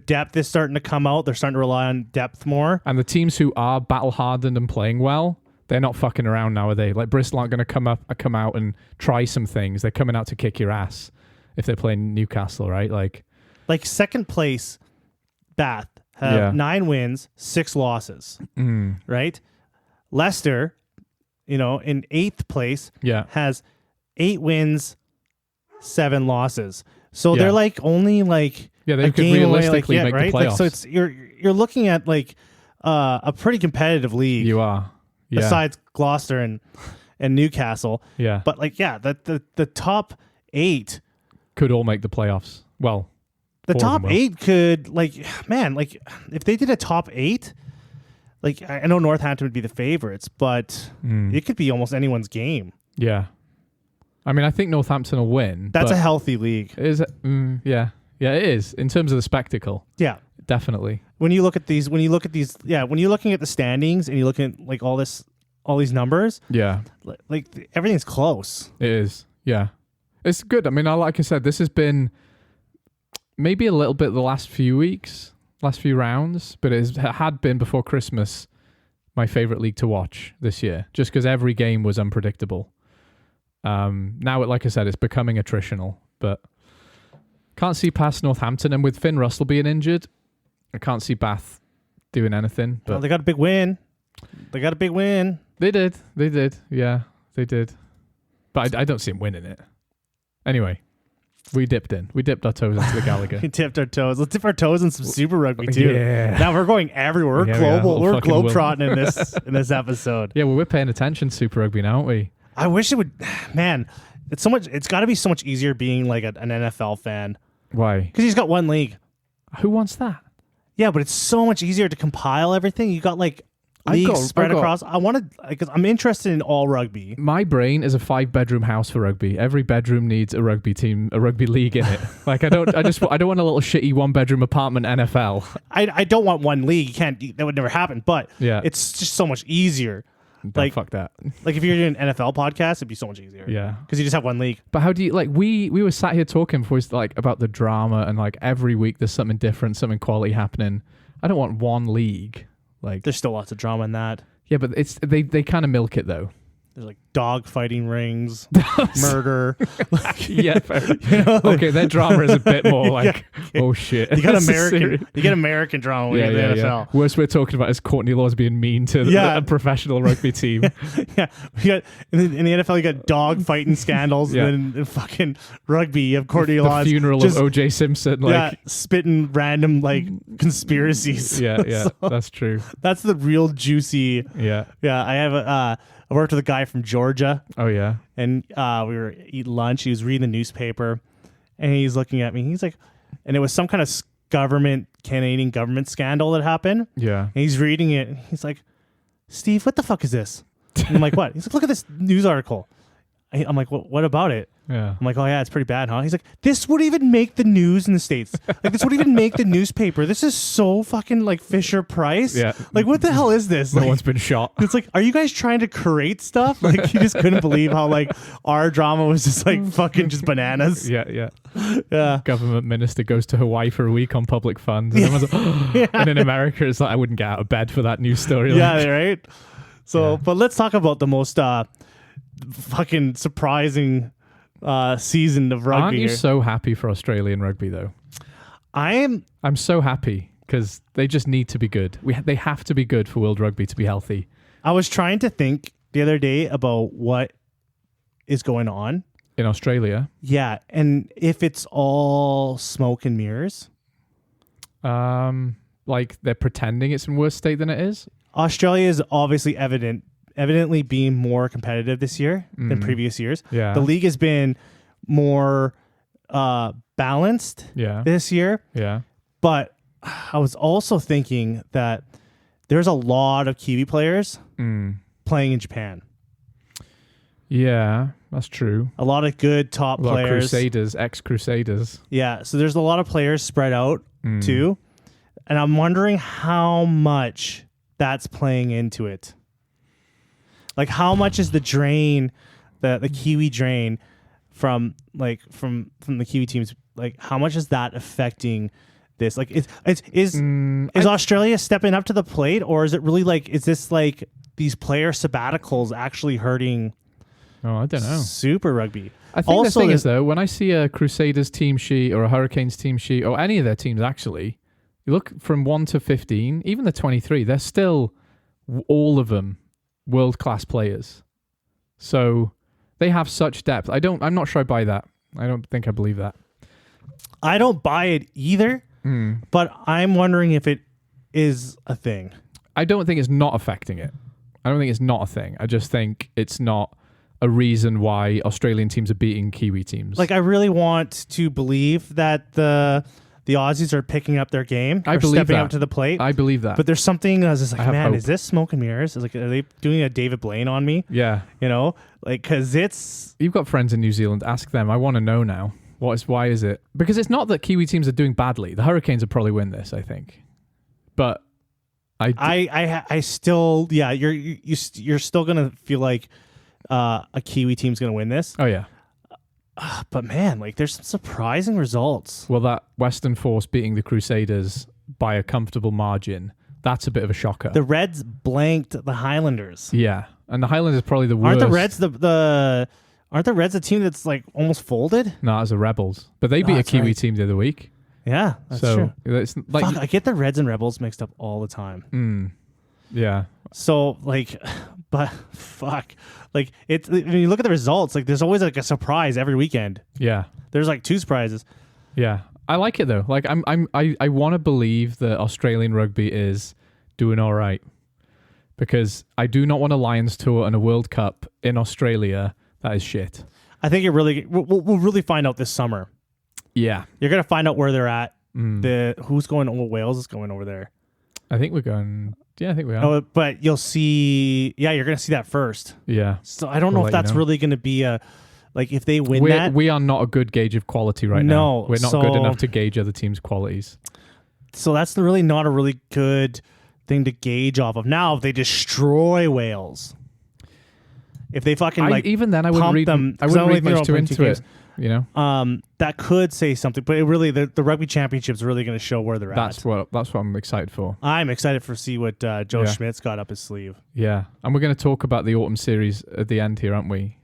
depth is starting to come out. They're starting to rely on depth more. And the teams who are battle-hardened and playing well, they're not fucking around now, are they? Like Bristol aren't going to come out and try some things. They're coming out to kick your ass if they're playing Newcastle, right? Like second place, Bath have 9 wins, 6 losses, right? Leicester, in 8th place, has 8 wins, 7 losses. So they're only they could realistically make the playoffs. So it's you're looking at a pretty competitive league. You are, besides Gloucester and Newcastle. Yeah, but the top 8 could all make the playoffs. Well, the top 8 could if they did a top 8. I know Northampton would be the favorites, but it could be almost anyone's game. Yeah. I mean, I think Northampton will win. That's a healthy league. Is it? Yeah, it is in terms of the spectacle. Yeah, definitely. When you're looking at the standings and you look at all these numbers, everything's close. It is. Yeah, it's good. I mean, like I said, this has been maybe a little bit the last few weeks. Last few rounds, but it had been before Christmas my favorite league to watch this year, just because every game was unpredictable. Now, like I said, it's becoming attritional, but can't see past Northampton, and with Finn Russell being injured, I can't see Bath doing anything. But they got a big win. They did. Yeah, they did. But I don't see him winning it. Anyway. We dipped in. We dipped our toes into the Gallagher. We dipped our toes. Let's dip our toes in some Super Rugby too. Yeah. Now we're going everywhere. We're global. We're globetrotting in this episode. Yeah, well, we're paying attention to Super Rugby now, aren't we? I wish it would. Man, it's so much. It's got to be so much easier being like an NFL fan. Why? Because he's got one league. Who wants that? Yeah, but it's so much easier to compile everything. You got like leagues spread across. I wanted because I'm interested in all rugby. My brain is a 5-bedroom house for rugby. Every bedroom needs a rugby team, a rugby league in it. Like I don't want a little shitty 1-bedroom apartment NFL. I don't want one league. You can't. That would never happen. But yeah, it's just so much easier. Like fuck that. Like if you're doing an NFL podcast, it'd be so much easier. Yeah, because you just have one league. But how do you like? We were sat here talking before, like about the drama and like every week there's something different, something quality happening. I don't want one league. Like there's still lots of drama in that. Yeah, but it's they kind of milk it though. There's like dog fighting rings, murder. Yeah, okay, their drama is a bit more like, oh shit. You got American drama with the NFL. Yeah. Worst we're talking about is Courtney Laws being mean to a professional rugby team. Yeah, we got in the NFL you got dog fighting scandals, and then in fucking rugby you have Courtney Laws. The funeral of O.J. Simpson, spitting random like conspiracies. Yeah, so, that's true. That's the real juicy. Yeah. I have I worked with a guy from Georgia. Oh, yeah. And we were eating lunch. He was reading the newspaper. And he's looking at me. He's like, and it was some kind of Canadian government scandal that happened. Yeah. And he's reading it. And he's like, Steve, what the fuck is this? And I'm like, what? He's like, look at this news article. I'm like, what about it? Yeah. I'm like, oh, yeah, it's pretty bad, huh? He's like, this would even make the news in the States. Like, this would even make the newspaper. This is so fucking, like, Fisher-Price. Yeah. Like, what the hell is this? No one's been shot. It's like, are you guys trying to create stuff? Like, he just couldn't believe how, like, our drama was just, like, fucking just bananas. Yeah. Yeah. Government minister goes to Hawaii for a week on public funds. And everyone's like, oh. And in America, it's like, I wouldn't get out of bed for that news story. Yeah, right? So, but let's talk about the most fucking surprising season of rugby. Aren't you so happy for Australian rugby though? I'm so happy because they just need to be good. They have to be good for World Rugby to be healthy. I was trying to think the other day about what is going on in Australia. Yeah, and if it's all smoke and mirrors. Like they're pretending it's in worse state than it is. Australia is obviously evidently being more competitive this year than previous years. Yeah. The league has been more balanced this year. Yeah. But I was also thinking that there's a lot of Kiwi players playing in Japan. Yeah, that's true. A lot of good top players. Crusaders, ex-Crusaders. Yeah, so there's a lot of players spread out too. And I'm wondering how much that's playing into it. Like how much is the drain, the Kiwi drain from the Kiwi teams, like how much is that affecting this? Like is Australia stepping up to the plate, or is it really like, is this like these player sabbaticals actually hurting I don't know. Super Rugby? I think the thing is though, when I see a Crusaders team sheet or a Hurricanes team sheet or any of their teams actually, you look from 1 to 15, even the 23, they're still all of them world-class players. So they have such depth. I'm not sure I buy that. I don't think I believe that. I don't buy it either, but I'm wondering if it is a thing. I don't think it's not affecting it. I don't think it's not a thing. I just think it's not a reason why Australian teams are beating Kiwi teams. Like I really want to believe that the Aussies are picking up their game. I believe stepping that. up to the plate. I believe that. But there's something I was just like, man, hope. Is this smoke and mirrors? It's like, are they doing a David Blaine on me? Yeah. You know, like, because it's... You've got friends in New Zealand. Ask them. I want to know now. Why is it? Because it's not that Kiwi teams are doing badly. The Hurricanes will probably win this, I think. But I still, yeah, you're still going to feel like a Kiwi team's going to win this. Oh, yeah. But man, like there's some surprising results. Well, that Western Force beating the Crusaders by a comfortable margin, that's a bit of a shocker. The Reds blanked the Highlanders. Yeah, and the Highlanders are probably the worst. Aren't the Reds aren't the Reds a team that's like almost folded? No, it's the Rebels. But they beat a Kiwi team the other week. Yeah, that's true. It's like, I get the Reds and Rebels mixed up all the time. Yeah. So like, But fuck, like it's when you look at the results, like there's always like a surprise every weekend. Yeah, there's like 2 surprises. Yeah, I like it though. Like I want to believe that Australian rugby is doing all right, because I do not want a Lions tour and a World Cup in Australia that is shit. I think we'll really find out this summer. Yeah, you're gonna find out where they're at. Who's going? Wales is going over there. I think we're going. Yeah, I think we are. Oh, but you'll see. Yeah, you're gonna see that first. Yeah. So I don't know if that's really gonna be a like if they win that. We are not a good gauge of quality right now. We're not good enough to gauge other teams' qualities. So that's really not a really good thing to gauge off of. Now, if they destroy Wales, if they fucking even then I wouldn't read them. I wouldn't read much into it. You know, that could say something, but it really the rugby championship is really going to show where they're at. That's what I'm excited for. I'm excited for see what Joe Schmidt's got up his sleeve. Yeah, and we're going to talk about the autumn series at the end here, aren't we?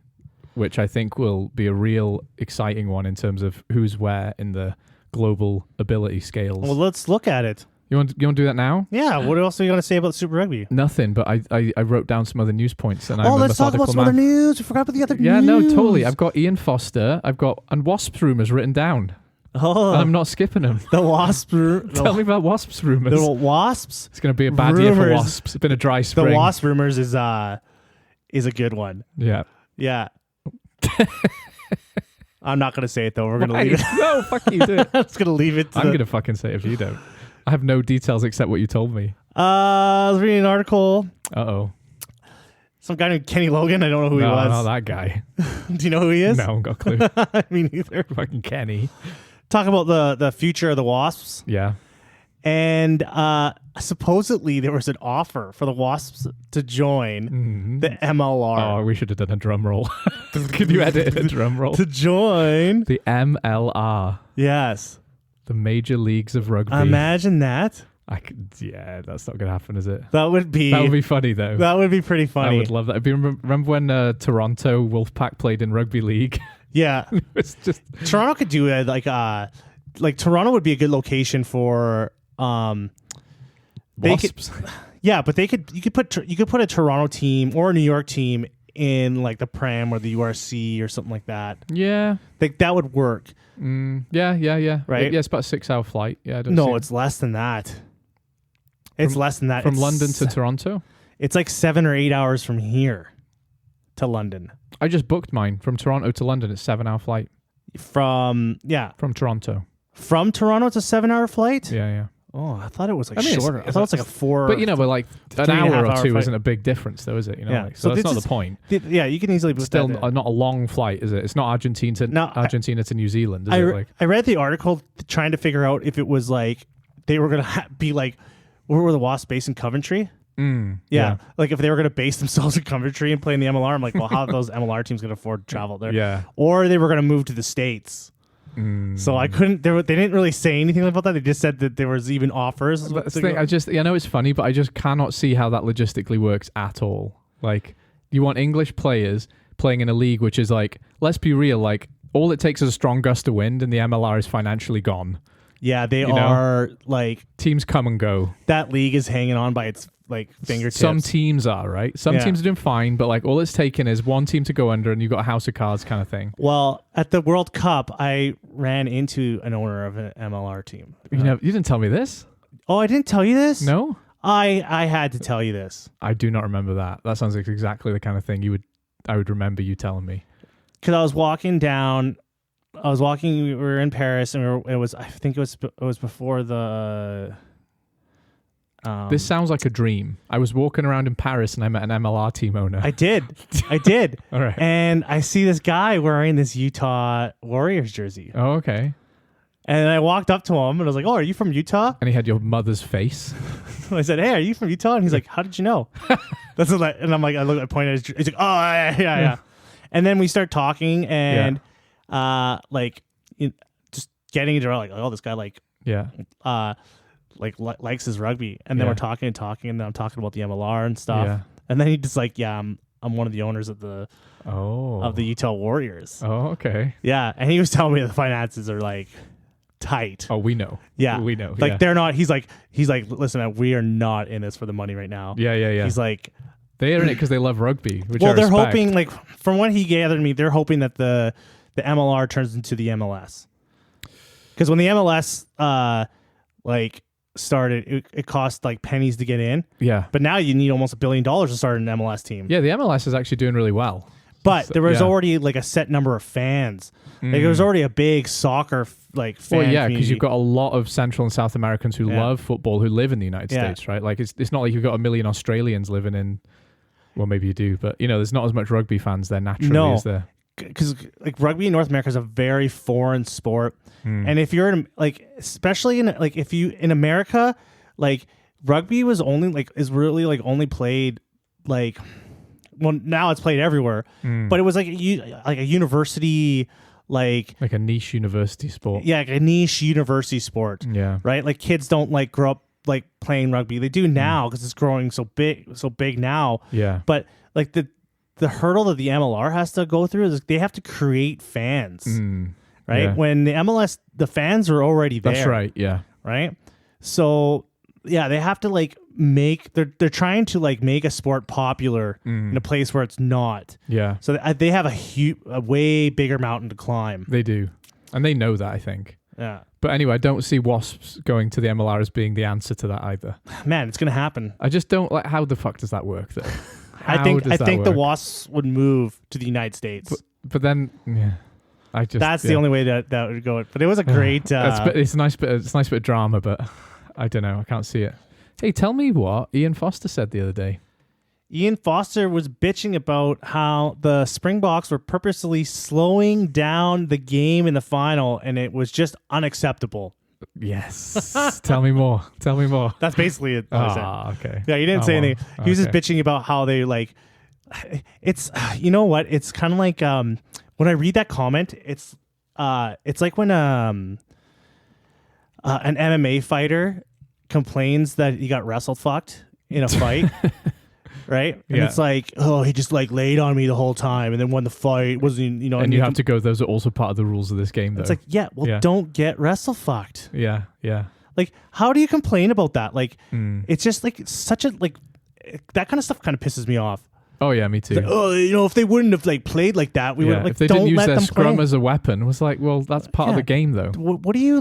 Which I think will be a real exciting one in terms of who's where in the global ability scales. Well, let's look at it. You want to do that now? Yeah. What else are you going to say about Super Rugby? Nothing, but I wrote down some other news points. And let's talk about some other news. We forgot about the other news. Yeah, no, totally. I've got Ian Foster. And Wasps rumours written down. Oh. And I'm not skipping them. The Wasps. Tell me about Wasps rumours. The Wasps? It's going to be a bad year for Wasps. It's been a dry spring. The Wasp rumours is a good one. Yeah. Yeah. I'm not going to say it, though. We're going to leave it. No, fuck you, do it. I'm just going to leave it. I'm going to fucking say it if you don't. I have no details except what you told me. I was reading an article. Uh-oh. Some guy named Kenny Logan. I don't know who he was. No, not that guy. Do you know who he is? No, I haven't got a clue. Me neither. Fucking Kenny. Talk about the future of the Wasps. Yeah. And supposedly there was an offer for the Wasps to join the MLR. Oh, we should have done a drum roll. Could you edit a drum roll? To join the MLR. Yes. The Major Leagues of Rugby. Imagine that. Yeah, that's not going to happen, is it? That would be funny, though. That would be pretty funny. I would love that. Remember when Toronto Wolfpack played in Rugby League? Yeah. It's just Toronto could do it like Toronto would be a good location for Wasps. But you could put a Toronto team or a New York team in like the Prem or the URC or something like that. Yeah. Like that would work. Yeah. Right? Yeah, it's about a 6-hour flight. Yeah, it's less than that. It's less than that. From London to Toronto? It's like 7 or 8 hours from here to London. I just booked mine. From Toronto to London, it's 7-hour flight. From Toronto. From Toronto, it's a 7-hour flight? Yeah. Oh, I thought it was shorter. I thought it was like a 4. But but like an hour or two isn't a big difference, though, is it? Yeah. So that's not the point. Yeah, you can easily. It's still not a long flight, is it? It's not Argentina to New Zealand. Is it? I read the article trying to figure out if it was like they were gonna be like, where were the Wasps based in Coventry? Yeah, like if they were gonna base themselves in Coventry and play in the MLR, I'm like, well, how are those MLR teams gonna afford to travel there? Yeah, or they were gonna move to the States. So I couldn't. They didn't really say anything about that. They just said that there was even offers. That's the thing. I know it's funny, but I just cannot see how that logistically works at all. Like, you want English players playing in a league which is like, let's be real, like all it takes is a strong gust of wind, and the MLR is financially gone. Yeah, they are like teams come and go. That league is hanging on by its like fingertips. Some teams are, right? Some teams are doing fine, but like all it's taken is one team to go under and you've got a house of cards kind of thing. Well, at the World Cup, I ran into an owner of an MLR team. You didn't tell me this? Oh, I didn't tell you this? No? I had to tell you this. I do not remember that. That sounds like exactly the kind of thing I would remember you telling me. Because I was walking down. We were in Paris, and I think it was before the. This sounds like a dream. I was walking around in Paris and I met an MLR team owner. I did. All right. And I see this guy wearing this Utah Warriors jersey. Oh, okay. And I walked up to him and I was like, "Oh, are you from Utah?" And he had your mother's face. I said, "Hey, are you from Utah?" And he's like, "How did you know?" And I'm like, I pointed at his jersey. He's like, "Oh, yeah." And then we start talking and just getting into like, oh, this guy likes his rugby, and then we're talking, and then I'm talking about the MLR and stuff, and then he just like, I'm one of the owners of the Utah Warriors. Oh, okay. Yeah, and he was telling me the finances are like tight. Oh, we know. Yeah, we know. Like they're not. He's like, listen, man, we are not in this for the money right now. Yeah. He's like, They're in it because they love rugby. Which well, I they're respect. hoping, like, from what he gathered me, they're hoping that the MLR turns into the MLS. Because when the MLS started, it cost like pennies to get in. Yeah. But now you need almost $1 billion to start an MLS team. Yeah, the MLS is actually doing really well. But there was already like a set number of fans. Like there was already a big soccer fan community. because you've got a lot of Central and South Americans who love football who live in the United States, right? Like it's not like you've got 1 million Australians living in. Well, maybe you do, but there's not as much rugby fans there naturally, is there? Because like rugby in North America is a very foreign sport, and if you're in especially in America, like rugby was only is really only played well, now it's played everywhere, but it was like a university, like a niche university sport. Yeah, like a niche university sport. Yeah, right. Like kids don't grow up playing rugby. They do now because it's growing so big now. Yeah, but like the hurdle that the MLR has to go through is they have to create fans, right? Yeah. When the MLS, the fans are already there. That's right. Yeah, right. So yeah, they have to they're trying to make a sport popular in a place where it's not. Yeah. So they have a way bigger mountain to climb. They do, and they know that, I think. Yeah. But anyway, I don't see Wasps going to the MLR as being the answer to that either. Man, it's gonna happen. I just don't how the fuck does that work though? I think the Wasps would move to the United States. But then, that's the only way that would go. But it was a great. It's a nice bit of drama, but I don't know. I can't see it. Hey, tell me what Ian Foster said the other day. Ian Foster was bitching about how the Springboks were purposely slowing down the game in the final, and it was just unacceptable. Yes. Tell me more. That's basically it. Okay. Yeah, he didn't say anything. He was just bitching about how they it's, you know what? It's kind of like, when I read that comment, it's like when, an MMA fighter complains that he got wrestle fucked in a fight. Right? And it's like, he just laid on me the whole time and then won the fight. Wasn't, and you have to go, those are also part of the rules of this game, though. It's like, don't get wrestle fucked. Yeah, yeah. Like, how do you complain about that? Like, it's just such a, that kind of stuff kind of pisses me off. Oh, yeah, me too. If they wouldn't have played like that, we would if they didn't use their scrum as a weapon, it was like, well, that's part of the game, though. What do you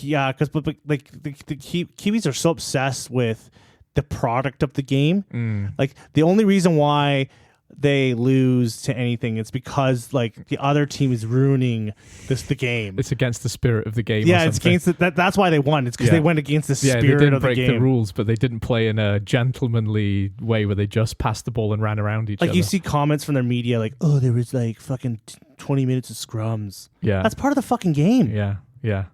Yeah, because the Kiwis are so obsessed with the product of the game. Like the only reason why they lose to anything is because the other team is ruining the game. It's against the spirit of the game. Yeah, it's against that's why they won. It's because they went against the spirit of the game. They didn't break the rules, but they didn't play in a gentlemanly way where they just passed the ball and ran around each other. You see comments from their media there was fucking 20 minutes of scrums. Yeah, that's part of the fucking game. Yeah, yeah.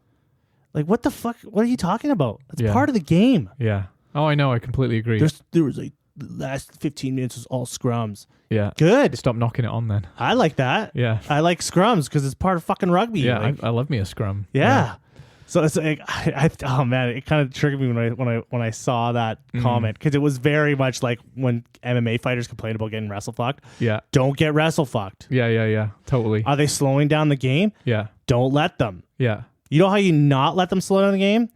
What the fuck? What are you talking about? That's part of the game. Yeah. Oh, I know. I completely agree. There was the last 15 minutes was all scrums. Yeah. Good. Stop knocking it on then. I like that. Yeah. I like scrums because it's part of fucking rugby. Yeah, I love me a scrum. Yeah. So it's oh man, it kind of triggered me when I saw that comment because it was very much like when MMA fighters complain about getting wrestle fucked. Yeah. Don't get wrestle fucked. Yeah. Totally. Are they slowing down the game? Yeah. Don't let them. Yeah. You know how you not let them slow down the game?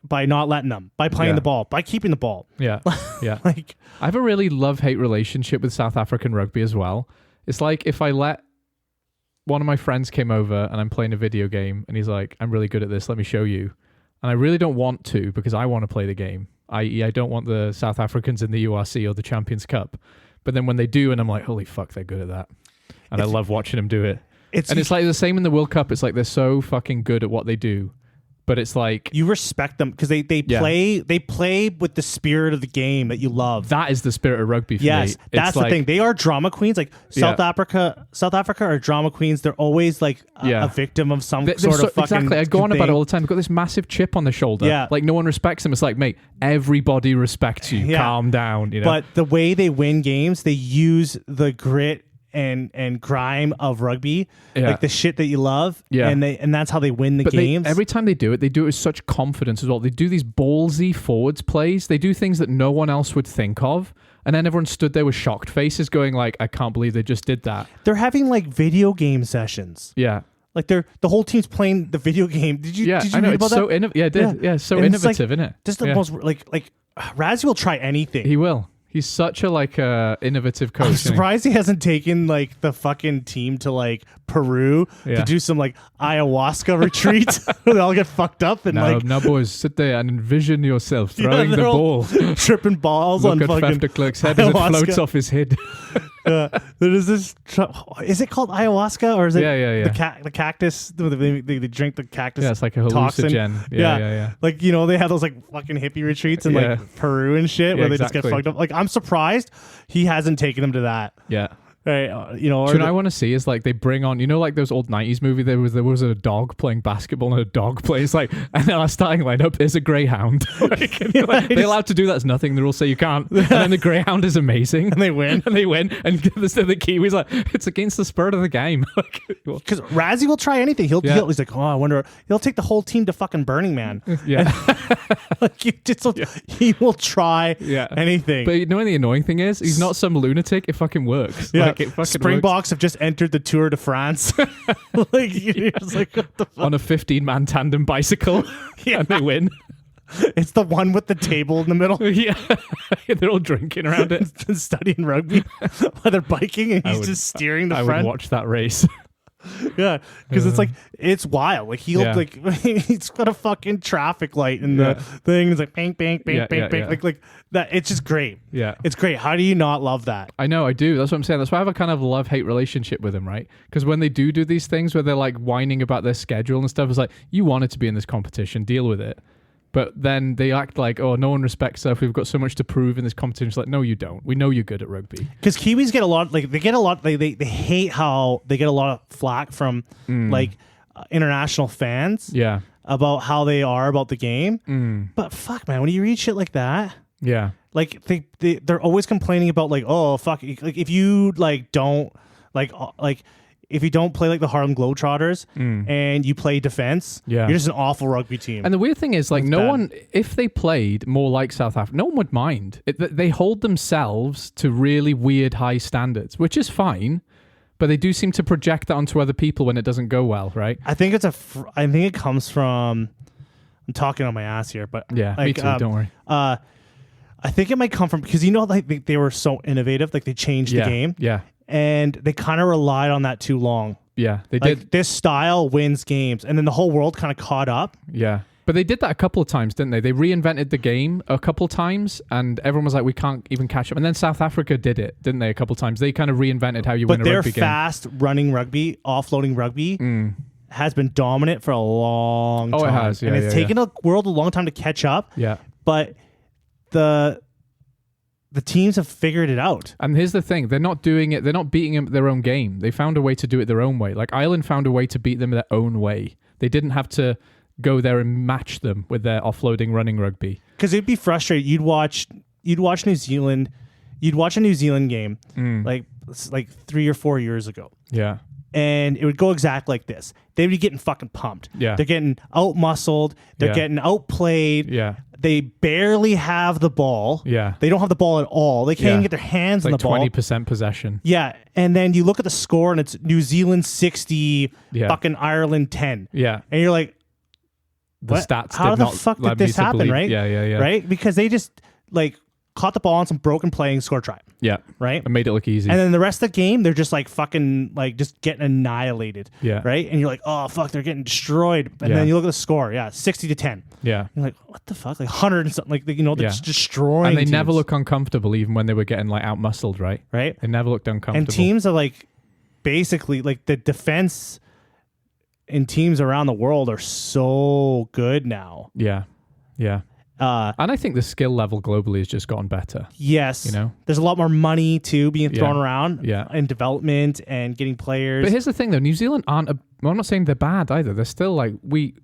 By not letting them, by playing the ball, by keeping the ball. Yeah. Yeah. I have a really love-hate relationship with South African rugby as well. It's like if I let one of my friends came over and I'm playing a video game and he's like, I'm really good at this, let me show you. And I really don't want to because I want to play the game. I.e., I don't want the South Africans in the URC or the Champions Cup. But then when they do and I'm like, holy fuck, they're good at that. And I love watching them do it. It's like the same in the World Cup. It's like they're so fucking good at what they do. But it's like you respect them because they play with the spirit of the game that you love. That is the spirit of rugby for me. Yes, that's the thing. They are drama queens. South Africa are drama queens. They're always a victim of some sort of fucking exactly. I go on about it all the time. They've got this massive chip on their shoulder. Yeah. Like no one respects them. It's like, mate, everybody respects you. Yeah. Calm down. But the way they win games, they use the grit and grime of rugby, like the shit that you love, and that's how they win the games. Every time they do it with such confidence as well. They do these ballsy forwards plays. They do things that no one else would think of, and then everyone stood there with shocked faces, going like, "I can't believe they just did that." They're having video game sessions. Yeah. The whole team's playing the video game. Did you read about it's that? So I did. Yeah, so and innovative, isn't it? Just the most Razzie will try anything. He will. He's such a innovative coach. I'm surprised he hasn't taken like the fucking team to like Peru to do some like ayahuasca retreat where they all get fucked up and now boys, sit there and envision yourself throwing the ball, tripping balls on fucking Fefterclerk's head as it floats off his head. There is this. Is it called ayahuasca or is it the cactus? They drink the cactus. Yeah, it's like a hallucinogen. Yeah. Like they have those like fucking hippie retreats in like Peru and shit where they just get fucked up. Like I'm surprised he hasn't taken them to that. Yeah. Right, what I want to see is like they bring on, like those old 90s movies, there was a dog playing basketball and a dog plays like, and then our starting lineup is a greyhound. They're allowed to do that as nothing. The rules say you can't. And then the greyhound is amazing. And they win. And the Kiwi's like, it's against the spirit of the game. Because Razzie will try anything. He's like, I wonder, he'll take the whole team to fucking Burning Man. Yeah. He will try anything. But the annoying thing is, he's not some lunatic. It fucking works. Yeah. Springboks have just entered the Tour de France. You're just like, what the fuck? On a 15-man tandem bicycle. And they win. It's the one with the table in the middle. Yeah. They're all drinking around it. Studying rugby while they're biking and he's just steering the front. I would watch that race. Yeah, because it's like it's wild. Like he's got a fucking traffic light in the thing. It's like bang, bang, bang, bang, bang. Like that. It's just great. Yeah, it's great. How do you not love that? I know, I do. That's what I'm saying. That's why I have a kind of love-hate relationship with him, right? Because when they do these things where they're like whining about their schedule and stuff, it's like you wanted to be in this competition, deal with it. But then they act like, oh, no one respects us. We've got so much to prove in this competition. It's like, no, you don't. We know you're good at rugby. Because Kiwis get a lot, they hate how they get a lot of flack from international fans. Yeah. About how they are about the game. But fuck, man, when you read shit like that. Yeah. Like they're always complaining about like, oh fuck, like if you don't if you don't play like the Harlem Globetrotters and you play defense, you're just an awful rugby team. And the weird thing is, like, one, if they played more like South Africa, no one would mind. They hold themselves to really weird high standards, which is fine, but they do seem to project that onto other people when it doesn't go well, right? I think I think it comes from. I'm talking on my ass here, but yeah, me too. Don't worry. I think it might come from because like they were so innovative, like they changed the game. Yeah. And they kind of relied on that too long. Yeah, they did. This style wins games, and then the whole world kind of caught up. Yeah, but they did that a couple of times, didn't they? They reinvented the game a couple of times, and everyone was like, we can't even catch up. And then South Africa did it, didn't they, a couple of times? They kind of reinvented how you win a rugby game. But their fast-running rugby, offloading rugby, has been dominant for a long time. Oh, it has, yeah. And it's taken a world a long time to catch up. Yeah. But the teams have figured it out. And here's the thing. They're not doing it. They're not beating them at their own game. They found a way to do it their own way. Like Ireland found a way to beat them their own way. They didn't have to go there and match them with their offloading running rugby. Because it'd be frustrating. You'd watch New Zealand. You'd watch a New Zealand game like 3 or 4 years ago. Yeah. And it would go exactly like this. They'd be getting fucking pumped. Yeah. They're getting out-muscled. They're getting outplayed. Yeah. They barely have the ball. Yeah. They don't have the ball at all. They can't even get their hands on the ball. 20% possession. Yeah. And then you look at the score and it's New Zealand 60, fucking Ireland 10. Yeah. And you're like, the stats how the fuck did this happen, right? Yeah. Right? Because they just like caught the ball on some broken play and scored try. Yeah. Right? And made it look easy. And then the rest of the game, they're just like fucking like just getting annihilated. Yeah. Right? And you're like, oh fuck, they're getting destroyed. And then you look at the score, 60-10. Yeah. You're like, what the fuck? Like 100 and something. Like, they're just destroying And they teams. never look uncomfortable even when they were getting like out-muscled, right? Right? They never looked uncomfortable. And teams are like, basically, like the defense in teams around the world are so good now. Yeah. Yeah. And I think the skill level globally has just gotten better. Yes. There's a lot more money too being thrown around in development and getting players. But here's the thing though, New Zealand aren't I'm not saying they're bad either. They're still like,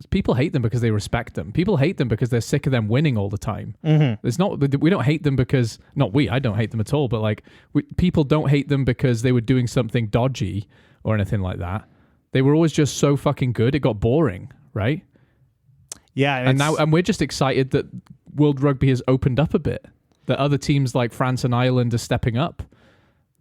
people hate them because they respect them. People hate them because they're sick of them winning all the time. Mm-hmm. We don't hate them because, I don't hate them at all, but like people don't hate them because they were doing something dodgy or anything like that. They were always just so fucking good. It got boring, right? Yeah, and we're just excited that World Rugby has opened up a bit. That other teams like France and Ireland are stepping up,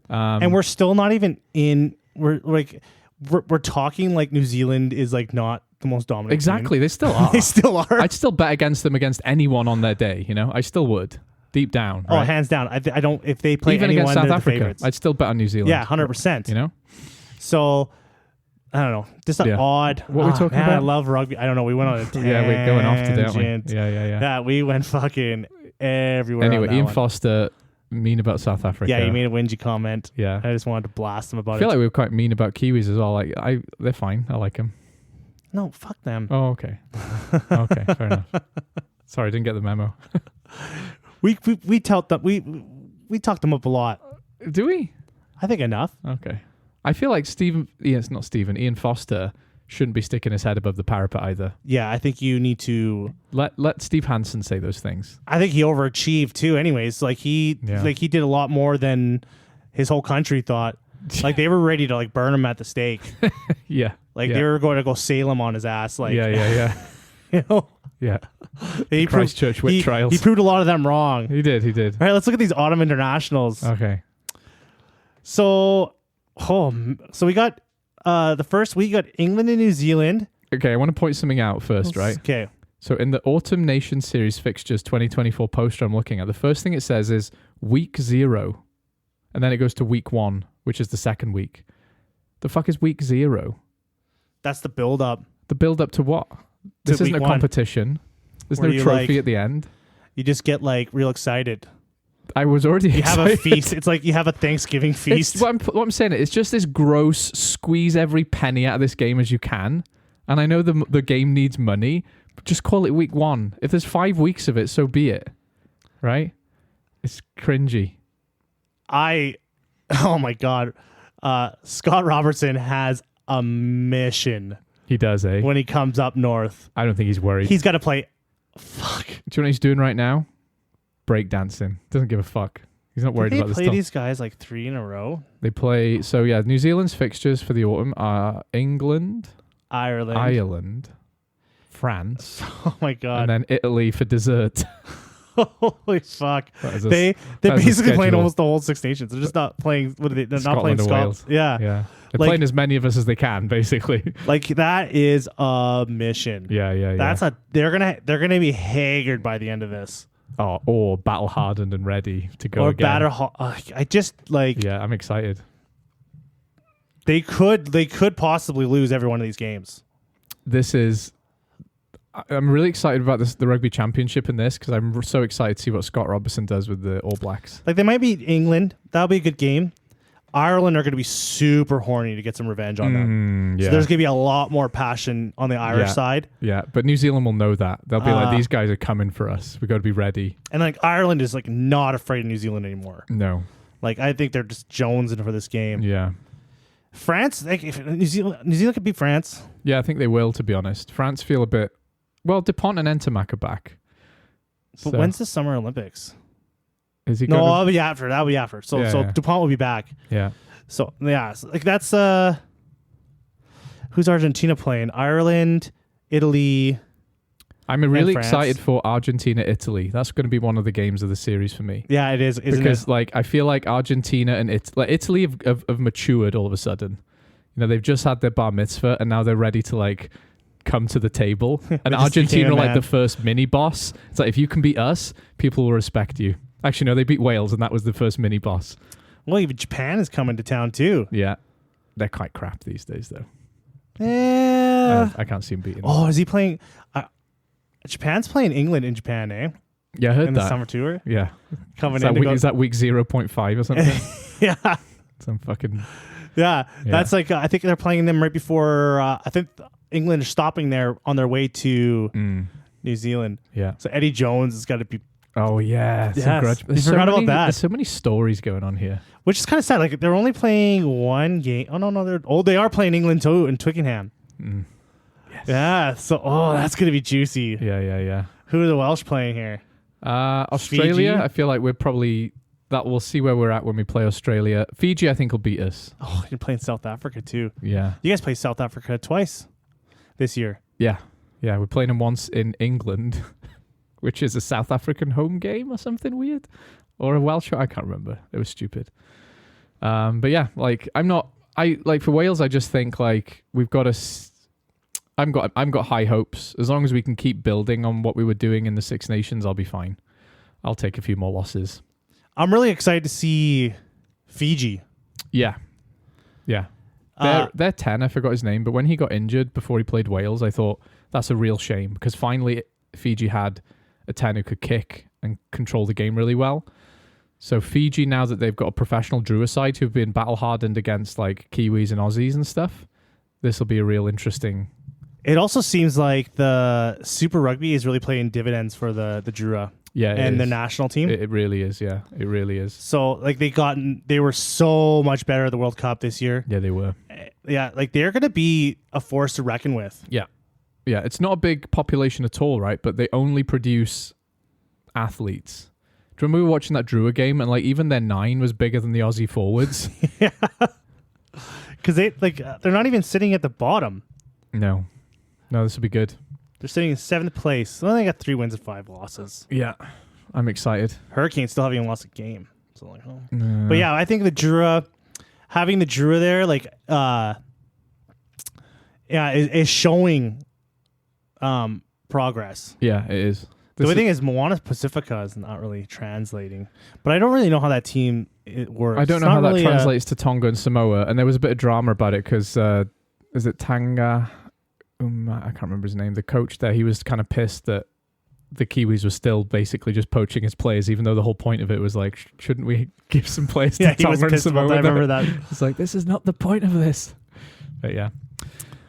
and we're still not even in. We're talking like New Zealand is like not the most dominant. Exactly, team. They still are. They still are. I'd still bet against them against anyone on their day. I still would. deep down. Oh, Right? hands down. I don't. If they play even anyone, against South they're the Africa, favorites. I'd still bet on New Zealand. Yeah, 100%. You know. So I don't know. Just an odd. What are we talking about? I love rugby. I don't know. We went on a tangent. Yeah, we're going off today, aren't we? Yeah. Yeah, we went fucking everywhere. Anyway, Ian one. Foster mean about South Africa. Yeah, he made a whingy comment. Yeah, I just wanted to blast him about it. I feel like we were quite mean about Kiwis as well. Like, they're fine. I like them. No, fuck them. Oh, okay. Okay, fair enough. Sorry, I didn't get the memo. We talked them. We talked them up a lot. Do we? I think enough. Okay. I feel like Ian Foster shouldn't be sticking his head above the parapet either. Yeah, I think you need to let Steve Hansen say those things. I think he overachieved too. Anyways, he did a lot more than his whole country thought. Like they were ready to like burn him at the stake. Yeah. They were going to go sail him on his ass. Like yeah. You know. Yeah. He Christchurch wit trials. He proved a lot of them wrong. He did. All right, let's look at these autumn internationals. Okay. So we got the first week, got England and New Zealand. Okay, I want to point something out first, right? Okay. So in the Autumn Nation Series fixtures 2024 poster I'm looking at, the first thing it says is week 0. And then it goes to week 1, which is the second week. The fuck is week 0? That's the build up. The build up to what? This isn't a competition. There's no trophy at the end. You just get like real excited. I was already excited. You have a feast. It's like you have a Thanksgiving feast. What I'm saying, it's just this gross squeeze every penny out of this game as you can. And I know the game needs money, but just call it week 1. If there's 5 weeks of it, so be it. Right? It's cringy. Oh my God. Scott Robertson has a mission. He does, eh? When he comes up north. I don't think he's worried. He's got to play. Fuck. Do you know what he's doing right now? Breakdancing. Doesn't give a fuck. He's not worried about this stuff. They play these guys like 3 in a row? They play. So yeah, New Zealand's fixtures for the autumn are England, Ireland, France. Oh my God. And then Italy for dessert. Holy fuck. They're basically playing almost the whole Six Nations. They're just not playing. What are they? They're not playing Scotland. Yeah. They're playing as many of us as they can, basically. Like that is a mission. Yeah. They're gonna be haggard by the end of this. Oh, or battle hardened and ready to go or again. I just like. Yeah, I'm excited. They could possibly lose every one of these games. I'm really excited about the Rugby Championship in this because I'm so excited to see what Scott Robertson does with the All Blacks. Like they might beat England. That'll be a good game. Ireland are going to be super horny to get some revenge on them. Yeah. So there's going to be a lot more passion on the Irish side. Yeah, but New Zealand will know that. They'll be like, these guys are coming for us. We got to be ready. And like Ireland is like not afraid of New Zealand anymore. No. Like I think they're just jonesing for this game. Yeah. France, like if New Zealand could beat France. Yeah, I think they will, to be honest. France feel a bit... Well, Dupont and Entermac are back. But when's the Summer Olympics? Is he? No, that'll be after. So yeah. Dupont will be back. Yeah. So yeah, like that's who's Argentina playing? Ireland, Italy. I'm really excited for Argentina, Italy. That's going to be one of the games of the series for me. Yeah, it is. Because like I feel like Argentina and Italy have matured all of a sudden. You know, they've just had their bar mitzvah and now they're ready to like come to the table. And Argentina are like the first mini boss. It's like if you can beat us, people will respect you. Actually, no, they beat Wales and that was the first mini boss. Well, even Japan is coming to town too. Yeah. They're quite crap these days though. Yeah. I can't see him beating them. Oh, is he playing? Japan's playing England in Japan, eh? Yeah, I heard that. In the summer tour? Yeah. Coming is that week 0.5 or something? Yeah. Some fucking... Yeah. That's like, I think they're playing them right before, I think England are stopping there on their way to New Zealand. Yeah. So Eddie Jones has got to be... Oh, yeah. Yes. You forgot about that. There's so many stories going on here. Which is kind of sad. Like, they're only playing one game. Oh, no. They are playing England too in Twickenham. Yes. Yeah. So, that's going to be juicy. Yeah. Who are the Welsh playing here? Australia. Fiji? I feel like we're probably... We'll see where we're at when we play Australia. Fiji, I think, will beat us. Oh, you're playing South Africa too. Yeah. You guys play South Africa twice this year. Yeah. We're playing them once in England, which is a South African home game or something weird. Or a Welsh, I can't remember. It was stupid. But yeah, like for Wales, I just think like we've got I've got high hopes. As long as we can keep building on what we were doing in the Six Nations, I'll be fine. I'll take a few more losses. I'm really excited to see Fiji. Yeah. They're 10. I forgot his name, but when he got injured before he played Wales, I thought that's a real shame because finally Fiji had a 10 who could kick and control the game really well. So Fiji, now that they've got a professional Drua side who've been battle hardened against like Kiwis and Aussies and stuff, this will be a real interesting. It also seems like the Super Rugby is really playing dividends for the Drua. Yeah, and the national team. It really is. Yeah, it really is. So like they were so much better at the World Cup this year. Yeah, they were. Yeah, like they're going to be a force to reckon with. Yeah. It's not a big population at all, right? But they only produce athletes. Do you remember we were watching that Drua game and like even their 9 was bigger than the Aussie forwards? Yeah, because they're not even sitting at the bottom. No, this will be good. They're sitting in 7th place. Well, they got 3 wins and 5 losses. Yeah, I'm excited. Hurricanes still haven't even lost a game. So like, oh. But yeah, I think having the Drua there, like, is showing progress. Yeah, it is. The only thing is Moana Pacifica is not really translating. But I don't really know how that team works. I don't know how that translates to Tonga and Samoa. And there was a bit of drama about it because, is it Tanga? I can't remember his name. The coach there, he was kind of pissed that the Kiwis were still basically just poaching his players, even though the whole point of it was like, shouldn't we give some players to Tonga and Samoa? I remember that. It's like, this is not the point of this. But yeah.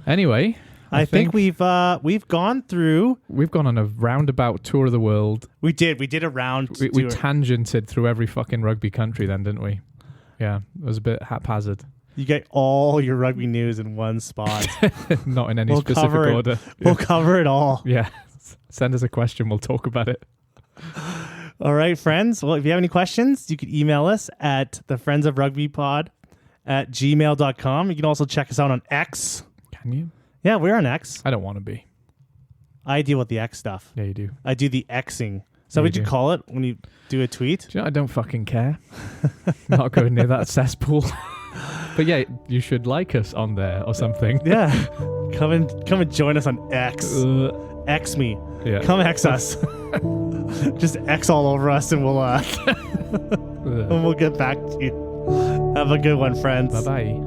Anyway, I think we've gone through. We've gone on a roundabout tour of the world. We did a round. We tangented through every fucking rugby country then, didn't we? Yeah, it was a bit haphazard. You get all your rugby news in one spot. Not in any specific order. We'll cover it all. Yeah. Send us a question. We'll talk about it. All right, friends. Well, if you have any questions, you can email us at thefriendsofrugbypod@gmail.com. You can also check us out on X. Can you? Yeah, we're on X. I don't want to be. I deal with the X stuff. Yeah, you do. I do the Xing. So what you call it when you do a tweet? Do you know, I don't fucking care. Not going near that cesspool. But yeah, you should like us on there or something. Yeah. Come and join us on X. X me. Yeah. Come X us. Just X all over us and we'll and we'll get back to you. Have a good one, friends. Bye-bye.